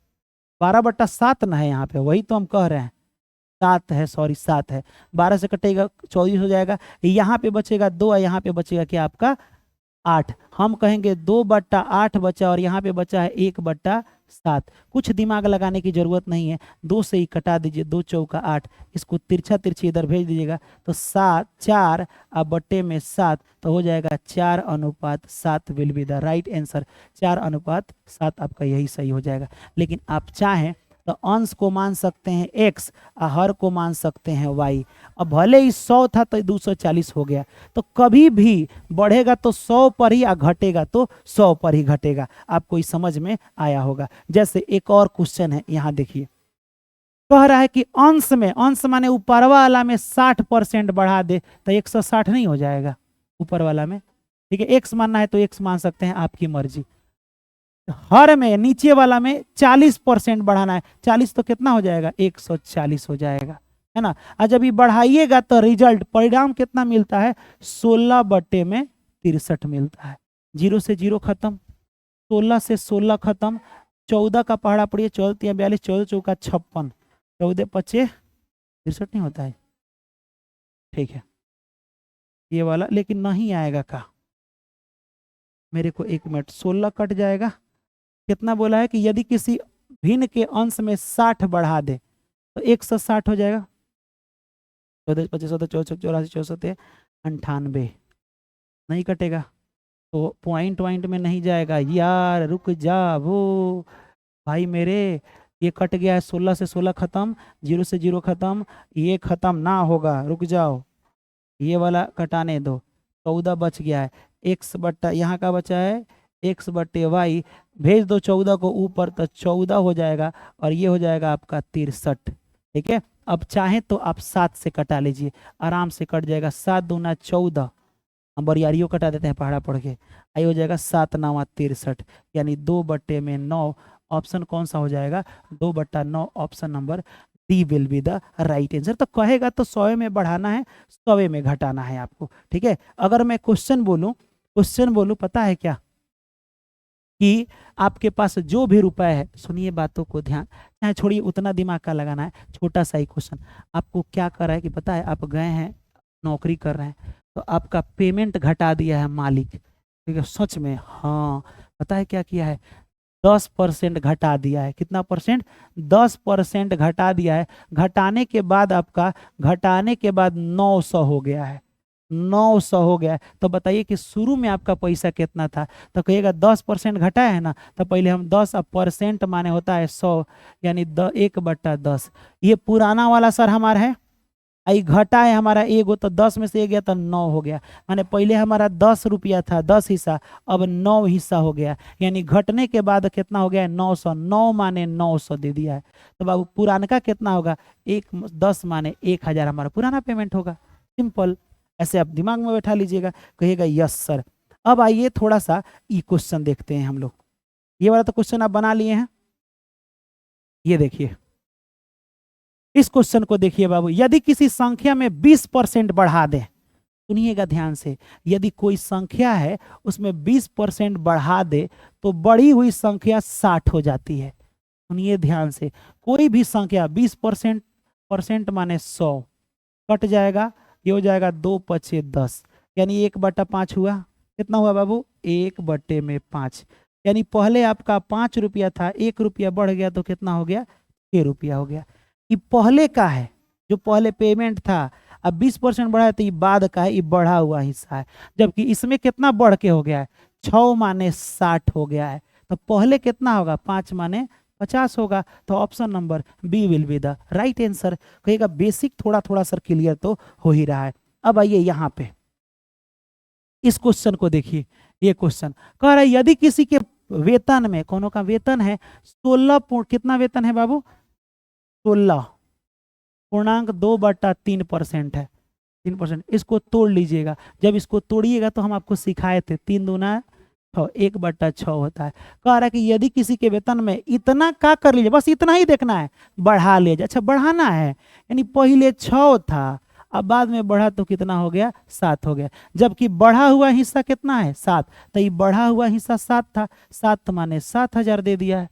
12/7 ना है यहाँ पे, वही तो हम कह रहे हैं, 7 है, सॉरी 7 है, 12 से कटेगा 24 हो जाएगा, यहाँ पे बचेगा 2, यहाँ पे बचेगा क्या आपका 8। हम कहेंगे 2/8 बचा, और यहाँ पे बचा है 1/7। कुछ दिमाग लगाने की जरूरत नहीं है, 2 से ही कटा दीजिए, 2 चौका 8, इसको तिरछा तिरछी इधर भेज दीजिएगा तो 7, 4 अब बट्टे में 7, तो हो जाएगा 4/7 will be the right answer. 4/7 आपका यही सही हो जाएगा। लेकिन आप चाहें तो अंश को मान सकते हैं x, और हर को मान सकते हैं y। अब भले ही 100 था तो 240 हो गया, तो कभी भी बढ़ेगा तो 100 पर ही, और घटेगा तो 100 पर ही घटेगा। आपको इस समझ में आया होगा। जैसे एक और क्वेश्चन है, यहाँ देखिए, कह रहा है कि अंश में, अंश माने ऊपर वाला में 60% बढ़ा दे तो 160 नहीं हो जाएगा ऊपर वाला में। ठीक है, x मानना है तो x मान सकते हैं, आपकी मर्जी। हर में, नीचे वाला में 40% बढ़ाना है, 40 तो कितना हो जाएगा, 140 हो जाएगा, है ना। और जब ये बढ़ाइएगा तो रिजल्ट, परिणाम कितना मिलता है, 16/63 मिलता है। 0 से 0 खत्म, 16 से 16 खत्म, 14 का पहाड़ा पड़िए, 14 42, 14 चौका 56, 14 पचे 63 नहीं होता है। ठीक है, ये वाला लेकिन नहीं आएगा का, मेरे को 1 मिनट, 16 कट जाएगा, कितना बोला है कि यदि किसी भिन्न के अंश में 60 बढ़ा दे तो 160 हो जाएगा। 14 25 14 84 64 98 नहीं कटेगा, तो पॉइंट में नहीं जाएगा यार, रुक जा वो भाई मेरे, ये कट गया है, 16 से 16 खत्म, 0 से 0 खत्म, ये खत्म ना होगा, रुक जाओ, ये वाला कटाने दो, 14 बच गया है, x बट्टा यहाँ का बचा है x/y, भेज दो 14 को ऊपर तो 14 हो जाएगा, और ये हो जाएगा आपका 63। ठीक है, अब चाहें तो आप 7 से कटा लीजिए, आराम से कट जाएगा, 7 दूना 14, हम बरियारियों कटा देते हैं पहाड़ा पढ़ के, आई हो जाएगा 7 9 63, यानी 2/9। ऑप्शन कौन सा हो जाएगा, 2/9, option number D will be the right answer. तो कहेगा तो 100 में बढ़ाना है, 100 में घटाना है आपको। ठीक है, अगर मैं क्वेश्चन बोलूं पता है क्या, कि आपके पास जो भी रुपए है, सुनिए बातों को ध्यान, चाहे छोड़िए उतना दिमाग का लगाना है, छोटा सा ही क्वेश्चन। आपको क्या कर रहा है कि पता है, आप गए हैं नौकरी कर रहे हैं, तो आपका पेमेंट घटा दिया है मालिक, ठीक है, सच में, हाँ पता है क्या किया है, 10% घटा दिया है। कितना परसेंट, 10% घटा दिया है। घटाने के बाद 900 हो गया है। 900 हो गया। तो बताइए कि शुरू में आपका पैसा कितना था, तो कहिएगा 10% घटा है ना, तो पहले हम 10 अब परसेंट माने होता है 100, यानी 1/10। ये पुराना वाला सर हमारा है, आई घटा है हमारा एगो, तो 10 में से एक गया तो 9 हो गया। माने पहले हमारा 10 रुपया था, 10 हिस्सा, अब 9 हिस्सा हो गया, यानी घटने के बाद कितना हो गया है 900। 9 माने 900 दे दिया है। तो बाबू पुराना का कितना होगा, 10 माने 1000 हमारा पुराना पेमेंट होगा। सिंपल, ऐसे आप दिमाग में बैठा लीजिएगा, कहिएगा यस सर। अब आइए थोड़ा सा ये क्वेश्चन देखते हैं हम लोग। ये वाला तो क्वेश्चन आप बना लिए हैं, ये देखिए इस क्वेश्चन को देखिए बाबू। यदि किसी संख्या में 20% बढ़ा दें, सुनिएगा ध्यान से, यदि कोई संख्या है उसमें 20% बढ़ा दे तो बढ़ी हुई संख्या 60 हो जाती है। सुनिए ध्यान से, कोई भी संख्या 20% परसेंट माने 100 कट जाएगा, ये हो जाएगा 2×5 यानी 1/5 हुआ। कितना हुआ बाबू, 1/5। यानी पहले आपका 5 रुपया था, 1 रुपया बढ़ गया तो कितना हो गया, 6 रुपया हो गया। ये पहले का है, जो पहले पेमेंट था। अब 20% बढ़ा है तो ये बाद का है, ये बढ़ा हुआ हिस्सा है। जबकि इसमें कितना बढ़ के हो गया है, 6 माने 60 हो गया है। तो पहले कितना होगा, 5 माने 50 होगा। तो option number B will be the right answer. कहेगा बेसिक थोड़ा थोड़ा सर क्लियर तो हो ही रहा है। अब आइए यहाँ पे इस क्वेश्चन को देखिए। ये क्वेश्चन कह रहा है यदि किसी के वेतन में, कोनो का वेतन है 16 कितना वेतन है बाबू, 16.2/3% है, 3%। इसको तोड़ लीजिएगा, जब इसको तोड़िएगा तो हम आपको सिखाए थे 3 दूना 6, 1/6 होता है। कह रहा है कि यदि किसी के वेतन में इतना का कर लीजिए, बस इतना ही देखना है, बढ़ा लीजिए। अच्छा बढ़ाना है, यानी पहले 6 था, अब बाद में बढ़ा तो कितना हो गया, 7 हो गया। जबकि बढ़ा हुआ हिस्सा कितना है, 7, तो ये बढ़ा हुआ हिस्सा 7 था। 7 माने 7000 दे दिया है,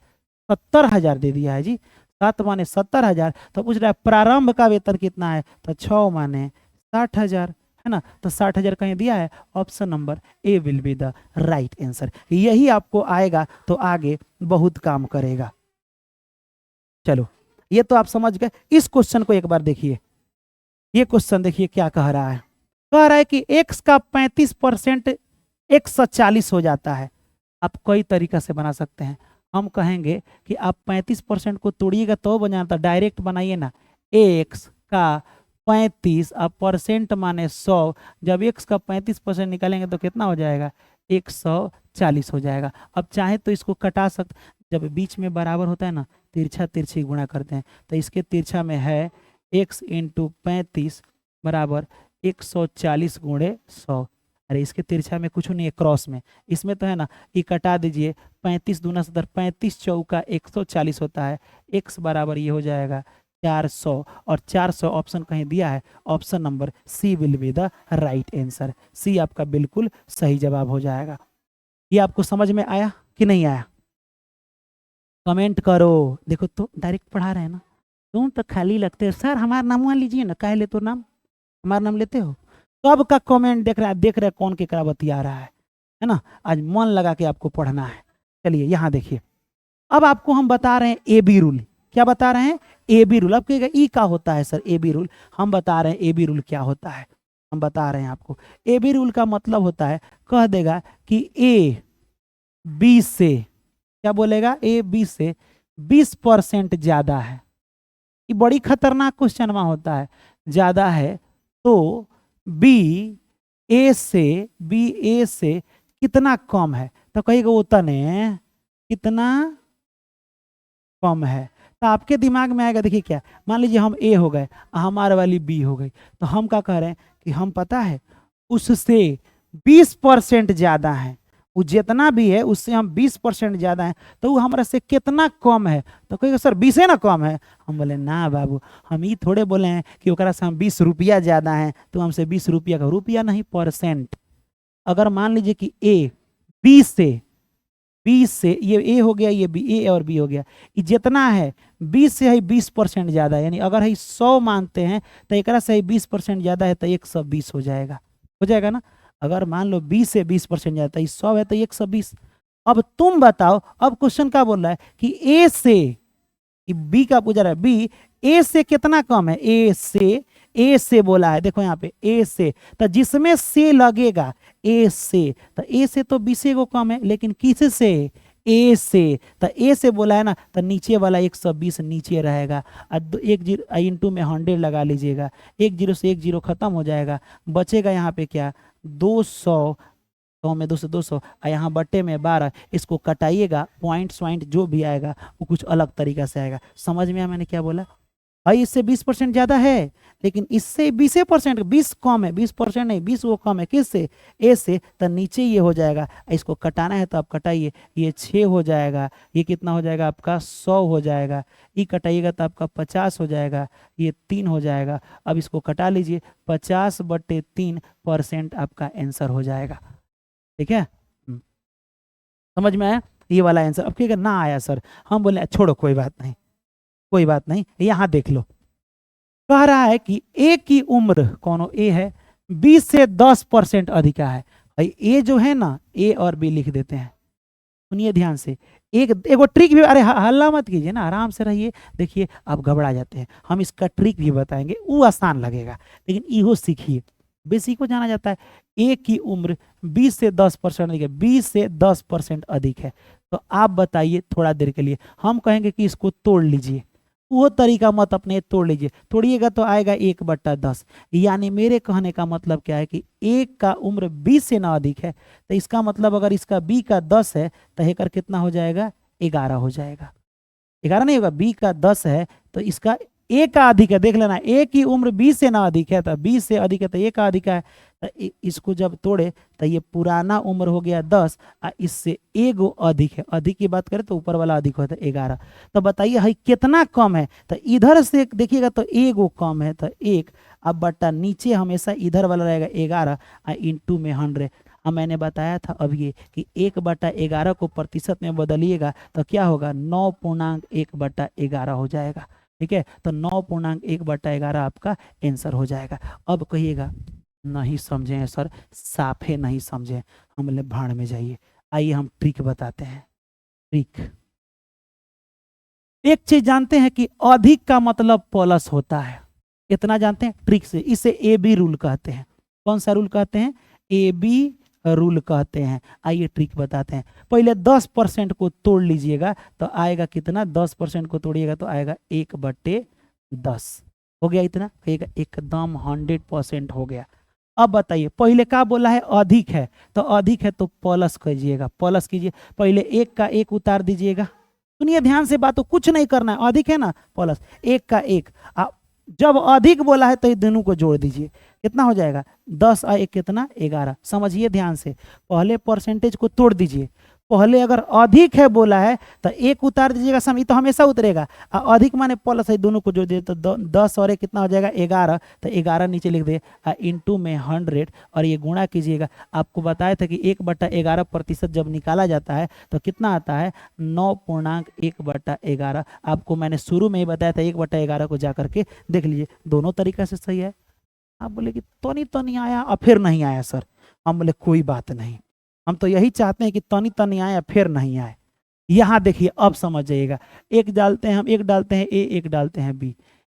70,000 दे दिया है जी। 7 माने 70,000। तो पूछ रहा है प्रारंभ का वेतन कितना है, तो 6 माने 60,000 है ना। तो 60,000 कहीं दिया है, option number A will be the right answer. यही आपको आएगा तो आगे बहुत काम करेगा। चलो ये तो आप समझ गए। इस क्वेश्चन को एक बार देखिए। ये क्वेश्चन देखिए क्या कह रहा है। कह रहा है कि x का 35% 140 हो जाता है। आप कई तरीका से बना सकते हैं। हम कहेंगे कि आप 35% को तोड़िएगा तो बन जाता, डायरेक्ट बनाइए ना। x का 35 अब परसेंट माने 100, जब x का 35% निकालेंगे तो कितना हो जाएगा, 140 हो जाएगा। अब चाहे तो इसको कटा सकते, जब बीच में बराबर होता है ना, तिरछा तिरछी गुणा करते हैं, तो इसके तिरछा में है x × 35 बराबर 140 × 100। अरे इसके तिरछा में कुछ नहीं है, क्रॉस में, इसमें तो है ना, ये कटा दीजिए। 35 दूना 70, 35 चौका 140 होता है। x बराबर ये हो जाएगा 400, और 400 ऑप्शन कहीं दिया है, option number C will be the right answer. C आपका बिल्कुल सही जवाब हो जाएगा। ये आपको समझ में आया कि नहीं आया, कमेंट करो। देखो तो डायरेक्ट पढ़ा रहे हैं ना, तुम तो खाली लगते हो सर, हमारा नाम लीजिए ना, काहे लेते हो नाम, हमारा नाम लेते हो। कब का कमेंट देख रहा है कौन के करा बतिया रहा है ना। आज मन लगा के आपको पढ़ना है। चलिए यहाँ देखिए, अब आपको हम बता रहे हैं ए बी रूल। क्या बता रहे हैं, ए बी रूल। अब कहेगा ई का होता है सर ए बी रूल, हम बता रहे हैं ए बी रूल क्या होता है, हम बता रहे हैं आपको। ए बी रूल का मतलब होता है, कह देगा कि ए बी से, क्या बोलेगा, ए बी से 20% ज्यादा है। ये बड़ी खतरनाक क्वेश्चन में होता है। ज्यादा है तो बी ए से कितना कम है, तो कहेगा उतने कितना कम है। तो आपके दिमाग में आएगा, देखिए क्या, मान लीजिए हम ए हो गए, हमारे वाली बी हो गई, तो हम क्या कह रहे हैं कि हम पता है उससे 20% ज्यादा है, वो जितना भी है उससे हम 20% ज्यादा है, तो वो हमारे से कितना कम है। तो कहेगा सर 20 है ना कम है। हम बोले ना बाबू, हम ये थोड़े बोले हैं कि ओकरा से हम 20 रुपया ज्यादा है, तो हमसे 20 रुपया का, रुपया नहीं परसेंट। अगर मान लीजिए कि ए 20 से ये ए हो गया, ये बी, ए और बी हो गया, ये जितना है 20 से है 20% ज्यादा है, यानी अगर है 100 मानते हैं तो एक से 20% ज्यादा है तो 120 हो जाएगा ना। अगर मान लो 20 से 20% ज्यादा है, 100 है तो 120। अब तुम बताओ, अब क्वेश्चन क्या बोल रहा है कि ए से, बी का पूछ रहा है, बी ए से कितना कम है, ए से बोला है, देखो यहाँ पे ए से, तो जिसमें से लगेगा ए से, तो ए से तो 20 को कम है, लेकिन किस से, ए से, तो ए से बोला है ना, तो नीचे वाला 120 नीचे रहेगा, और एक जीरो इंटू में 100 लगा लीजिएगा, एक जीरो से एक जीरो खत्म हो जाएगा, बचेगा यहाँ पे क्या 200, 100 में 200 200, और यहाँ बट्टे में 12, इसको कटाइएगा, पॉइंट जो भी आएगा वो कुछ अलग तरीका से आएगा। समझ में आया मैंने क्या बोला? भाई इससे 20% ज़्यादा है, लेकिन इससे 20%, 20 कम है, 20% नहीं, 20 वो कम है, किससे, ए से, तो नीचे ये हो जाएगा, इसको कटाना है तो आप कटाइए, ये 6 हो जाएगा, ये कितना हो जाएगा आपका 100 हो जाएगा, ये कटाइएगा तो आपका 50 हो जाएगा, ये 3 हो जाएगा। अब इसको कटा लीजिए, 50/3% आपका आंसर हो जाएगा। ठीक है, समझ में आया ये वाला आंसर? अब क्या ना आया सर, हम बोले छोड़ो कोई बात नहीं, कोई बात नहीं, यहां देख लो, कह रहा है कि ए की उम्र, कौन ए है, 20 से 10% अधिक है। भाई ए जो है ना, ए और बी लिख देते हैं, सुनिए ध्यान से, एक ट्रिक भी, अरे हल्ला मत कीजिए ना, आराम से रहिए, देखिए आप घबरा जाते हैं, हम इसका ट्रिक भी बताएंगे, वो आसान लगेगा, लेकिन इहो सीखिए, बेसिक को जाना जाता है। ए की उम्र 20 से 10% अधिक है, 20 से 10% अधिक है, तो आप बताइए थोड़ा देर के लिए, हम कहेंगे कि इसको तोड़ लीजिए, वो तरीका मत अपने, तोड़ लीजिए, तोड़िएगा तो आएगा 1/10, यानी मेरे कहने का मतलब क्या है कि एक का उम्र 20 से ना अधिक है, तो इसका मतलब अगर इसका बी का 10 है तो हेकर कितना हो जाएगा, 11 हो जाएगा, 11 नहीं होगा, बी का 10 है तो इसका ए का अधिक है, देख लेना, ए की उम्र 20 से ना अधिक है, तो 20 से अधिक है तो ए का अधिक है, तो इसको जब तोड़े तो ये पुराना उम्र हो गया 10, इससे एगो अधिक है, अधिक की बात करें तो ऊपर वाला अधिक होता है 11, तो बताइए है कितना कम है, तो इधर से देखिएगा तो एगो कम है, तो 1, अब बट्टा नीचे हमेशा इधर वाला रहेगा 11, इंटू में 100। अब मैंने बताया था अब ये कि 1/11 को प्रतिशत में बदलिएगा तो क्या होगा, 9.1/11 हो जाएगा। ठीक है, तो 9.1/11 आपका आंसर हो जाएगा। अब कहिएगा नहीं समझे सर, साफे नहीं समझे, हम बोले भाड़ में जाइए, आइए हम ट्रिक बताते हैं। ट्रिक, एक चीज जानते हैं कि अधिक का मतलब प्लस होता है, इतना जानते हैं ट्रिक से, इसे ए बी रूल कहते हैं। कौन सा रूल कहते हैं, ए बी रूल कहते हैं। आइए ट्रिक बताते हैं, पहले 10% को तोड़ लीजिएगा तो आएगा कितना, 10% को तोड़िएगा तो आएगा 1/10 हो गया, इतना कहिएगा एकदम 100% हो गया। अब बताइए पहले क्या बोला है, अधिक है, तो अधिक है तो प्लस कीजिएगा, प्लस कीजिए, पहले 1 का 1 उतार दीजिएगा, सुनिए ध्यान से बात, तो कुछ नहीं करना है, अधिक है ना प्लस 1 का 1, जब अधिक बोला है तो ये दोनों को जोड़ दीजिए, कितना हो जाएगा 10 और 1 कितना 11। समझिए ध्यान से, पहले परसेंटेज को तोड़ दीजिए, पहले अगर अधिक है बोला है तो 1 उतार दीजिएगा, समय तो हमेशा उतरेगा, अधिक माने प्लस है, दोनों को जोड़ दीजिए तो 10 और 1 कितना हो जाएगा 11, तो 11 नीचे लिख दे, इंटू में 100 और ये गुणा कीजिएगा। आपको बताया था कि 1/11% जब निकाला जाता है तो कितना आता है 9.1/11। आपको मैंने शुरू में ही बताया था 1/11 को जा करके देख लीजिए, दोनों तरीका से सही है। आप बोले कि तो नहीं आया और फिर नहीं आया सर, हम बोले कोई बात नहीं, हम तो यही चाहते हैं कि तनी आए फिर नहीं आए। यहाँ देखिए अब समझ जाइएगा, एक डालते हैं हम, एक डालते हैं ए, एक डालते हैं बी,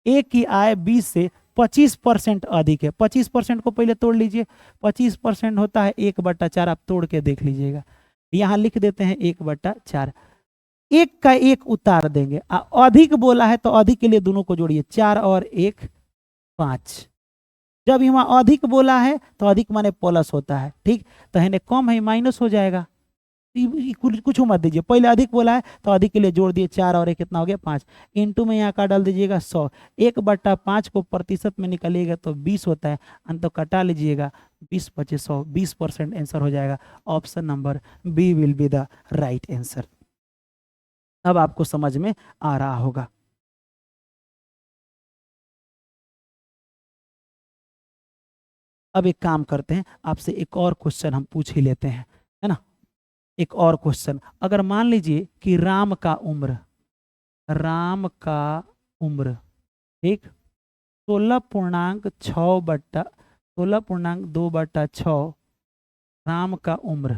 ए की आय 20 से 25% अधिक है, 25% को पहले तोड़ लीजिए, 25% होता है 1/4, आप तोड़ के देख लीजिएगा, यहाँ लिख देते हैं 1/4, 1 का 1 उतार देंगे, अधिक बोला है तो अधिक के लिए दोनों को जोड़िए, 4 और 1 5, जब यहाँ अधिक बोला है तो अधिक माने प्लस होता है, ठीक, तो है कम है माइनस हो जाएगा, कुछ मत दीजिए, पहले अधिक बोला है तो अधिक के लिए जोड़ दिए, 4 और 1 कितना हो गया 5, इंटू में यहाँ का डाल दीजिएगा 100, 1/5 को प्रतिशत में निकालिएगा तो 20 होता है, अंत कटा लीजिएगा, 20 × 100 20% आंसर हो जाएगा। Option number B will be the right answer. अब आपको समझ में आ रहा होगा। अब एक काम करते हैं, आपसे एक और क्वेश्चन हम पूछ ही लेते हैं, है ना, एक और क्वेश्चन, अगर मान लीजिए कि राम का उम्र ठीक 16.2/6 राम का उम्र,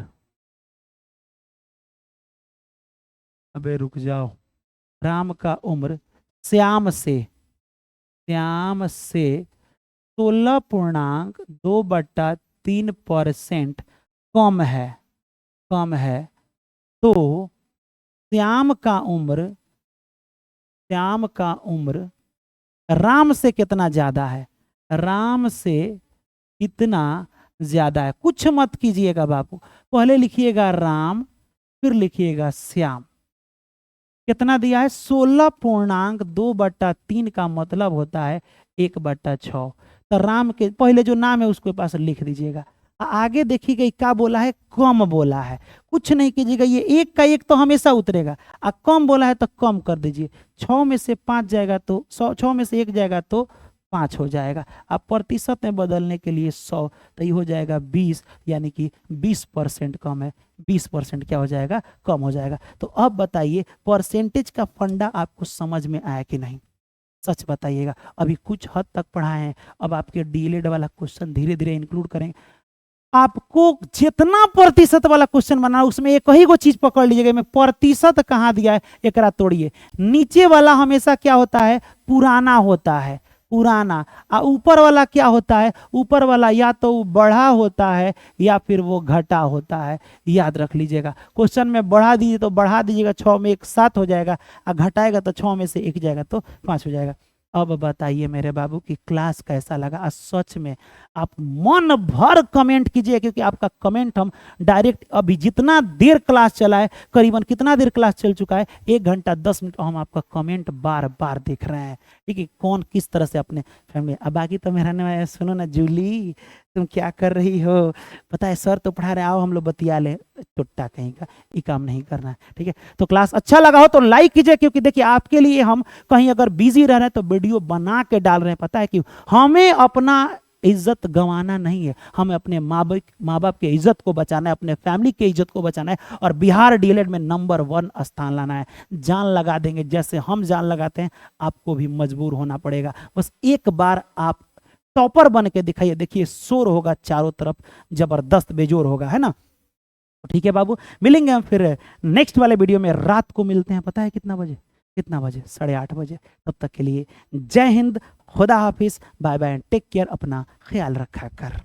अबे रुक जाओ, राम का उम्र श्याम से श्याम से 16.2/3% कम है तो श्याम का उम्र राम से कितना ज्यादा है, राम से कितना ज्यादा है। कुछ मत कीजिएगा बाबू, पहले लिखिएगा राम फिर लिखिएगा श्याम। कितना दिया है 16.2/3 का मतलब होता है 1/6। तो राम के पहले जो नाम है उसके पास लिख दीजिएगा। आगे देखिएगा क्या बोला है, कम बोला है। कुछ नहीं कीजिएगा, ये एक का एक तो हमेशा उतरेगा। कम बोला है तो कम कर दीजिए। 6 में से 5 जाएगा तो 6 में से 1 जाएगा तो 5 हो जाएगा। अब प्रतिशत में बदलने के लिए 100, तो ये हो जाएगा 20, यानी कि 20% कम है। 20% क्या हो जाएगा, कम हो जाएगा। तो अब बताइए परसेंटेज का फंडा आपको समझ में आया कि नहीं, सच बताइएगा। अभी कुछ हद तक पढ़ाए हैं, अब आपके डीएलएड वाला क्वेश्चन धीरे धीरे इंक्लूड करेंगे। आपको जितना प्रतिशत वाला क्वेश्चन बना उसमें एक ही को चीज पकड़ लीजिएगा, में प्रतिशत कहाँ दिया है एकरा तोड़िए। नीचे वाला हमेशा क्या होता है, पुराना होता है, पुराना। ऊपर वाला क्या होता है, ऊपर वाला या तो बढ़ा होता है या फिर वो घटा होता है। याद रख लीजिएगा, क्वेश्चन में बढ़ा दीजिए तो बढ़ा दीजिएगा 6 में 1 7 हो जाएगा, और घटाएगा तो 6 में से 1 जाएगा तो 5 हो जाएगा। अब बताइए मेरे बाबू की क्लास कैसा लगा। सच में आप मन भर कमेंट कीजिए, क्योंकि आपका कमेंट हम डायरेक्ट अभी जितना देर क्लास चला है, करीबन कितना देर क्लास चल चुका है, 1 घंटा 10 मिनट, हम आपका कमेंट बार बार देख रहे हैं। ठीक है, कौन किस तरह से अपने फैमिली। अब बाकी तो मेरा सुनो ना जूली, तुम क्या कर रही हो, पता है सर तो पढ़ा रहे, आओ हम लोग बतिया ले। टुट्टा कहीं का, ये काम नहीं करना है। ठीक है, तो क्लास अच्छा लगा हो तो लाइक कीजिए, क्योंकि देखिए आपके लिए हम कहीं अगर बिजी रह रहे हैं तो वीडियो बना के डाल रहे हैं। पता है क्यों, हमें अपना इज्जत गंवाना नहीं है, हमें अपने माँ बाप के इज्जत को बचाना है, अपने फैमिली के इज्जत को बचाना है, और बिहार डीएलएड में नंबर 1 स्थान लाना है। जान लगा देंगे, जैसे हम जान लगाते हैं आपको भी मजबूर होना पड़ेगा। बस एक बार आप टॉपर बन के दिखाइए, देखिए शोर होगा चारों तरफ, जबरदस्त बेजोर होगा, है ना। ठीक है बाबू, मिलेंगे हम फिर नेक्स्ट वाले वीडियो में। रात को मिलते हैं, पता है कितना बजे, 8:30 बजे। तब तक के लिए जय हिंद, खुदा हाफिज, बाय बाय, टेक केयर, अपना ख्याल रखा कर।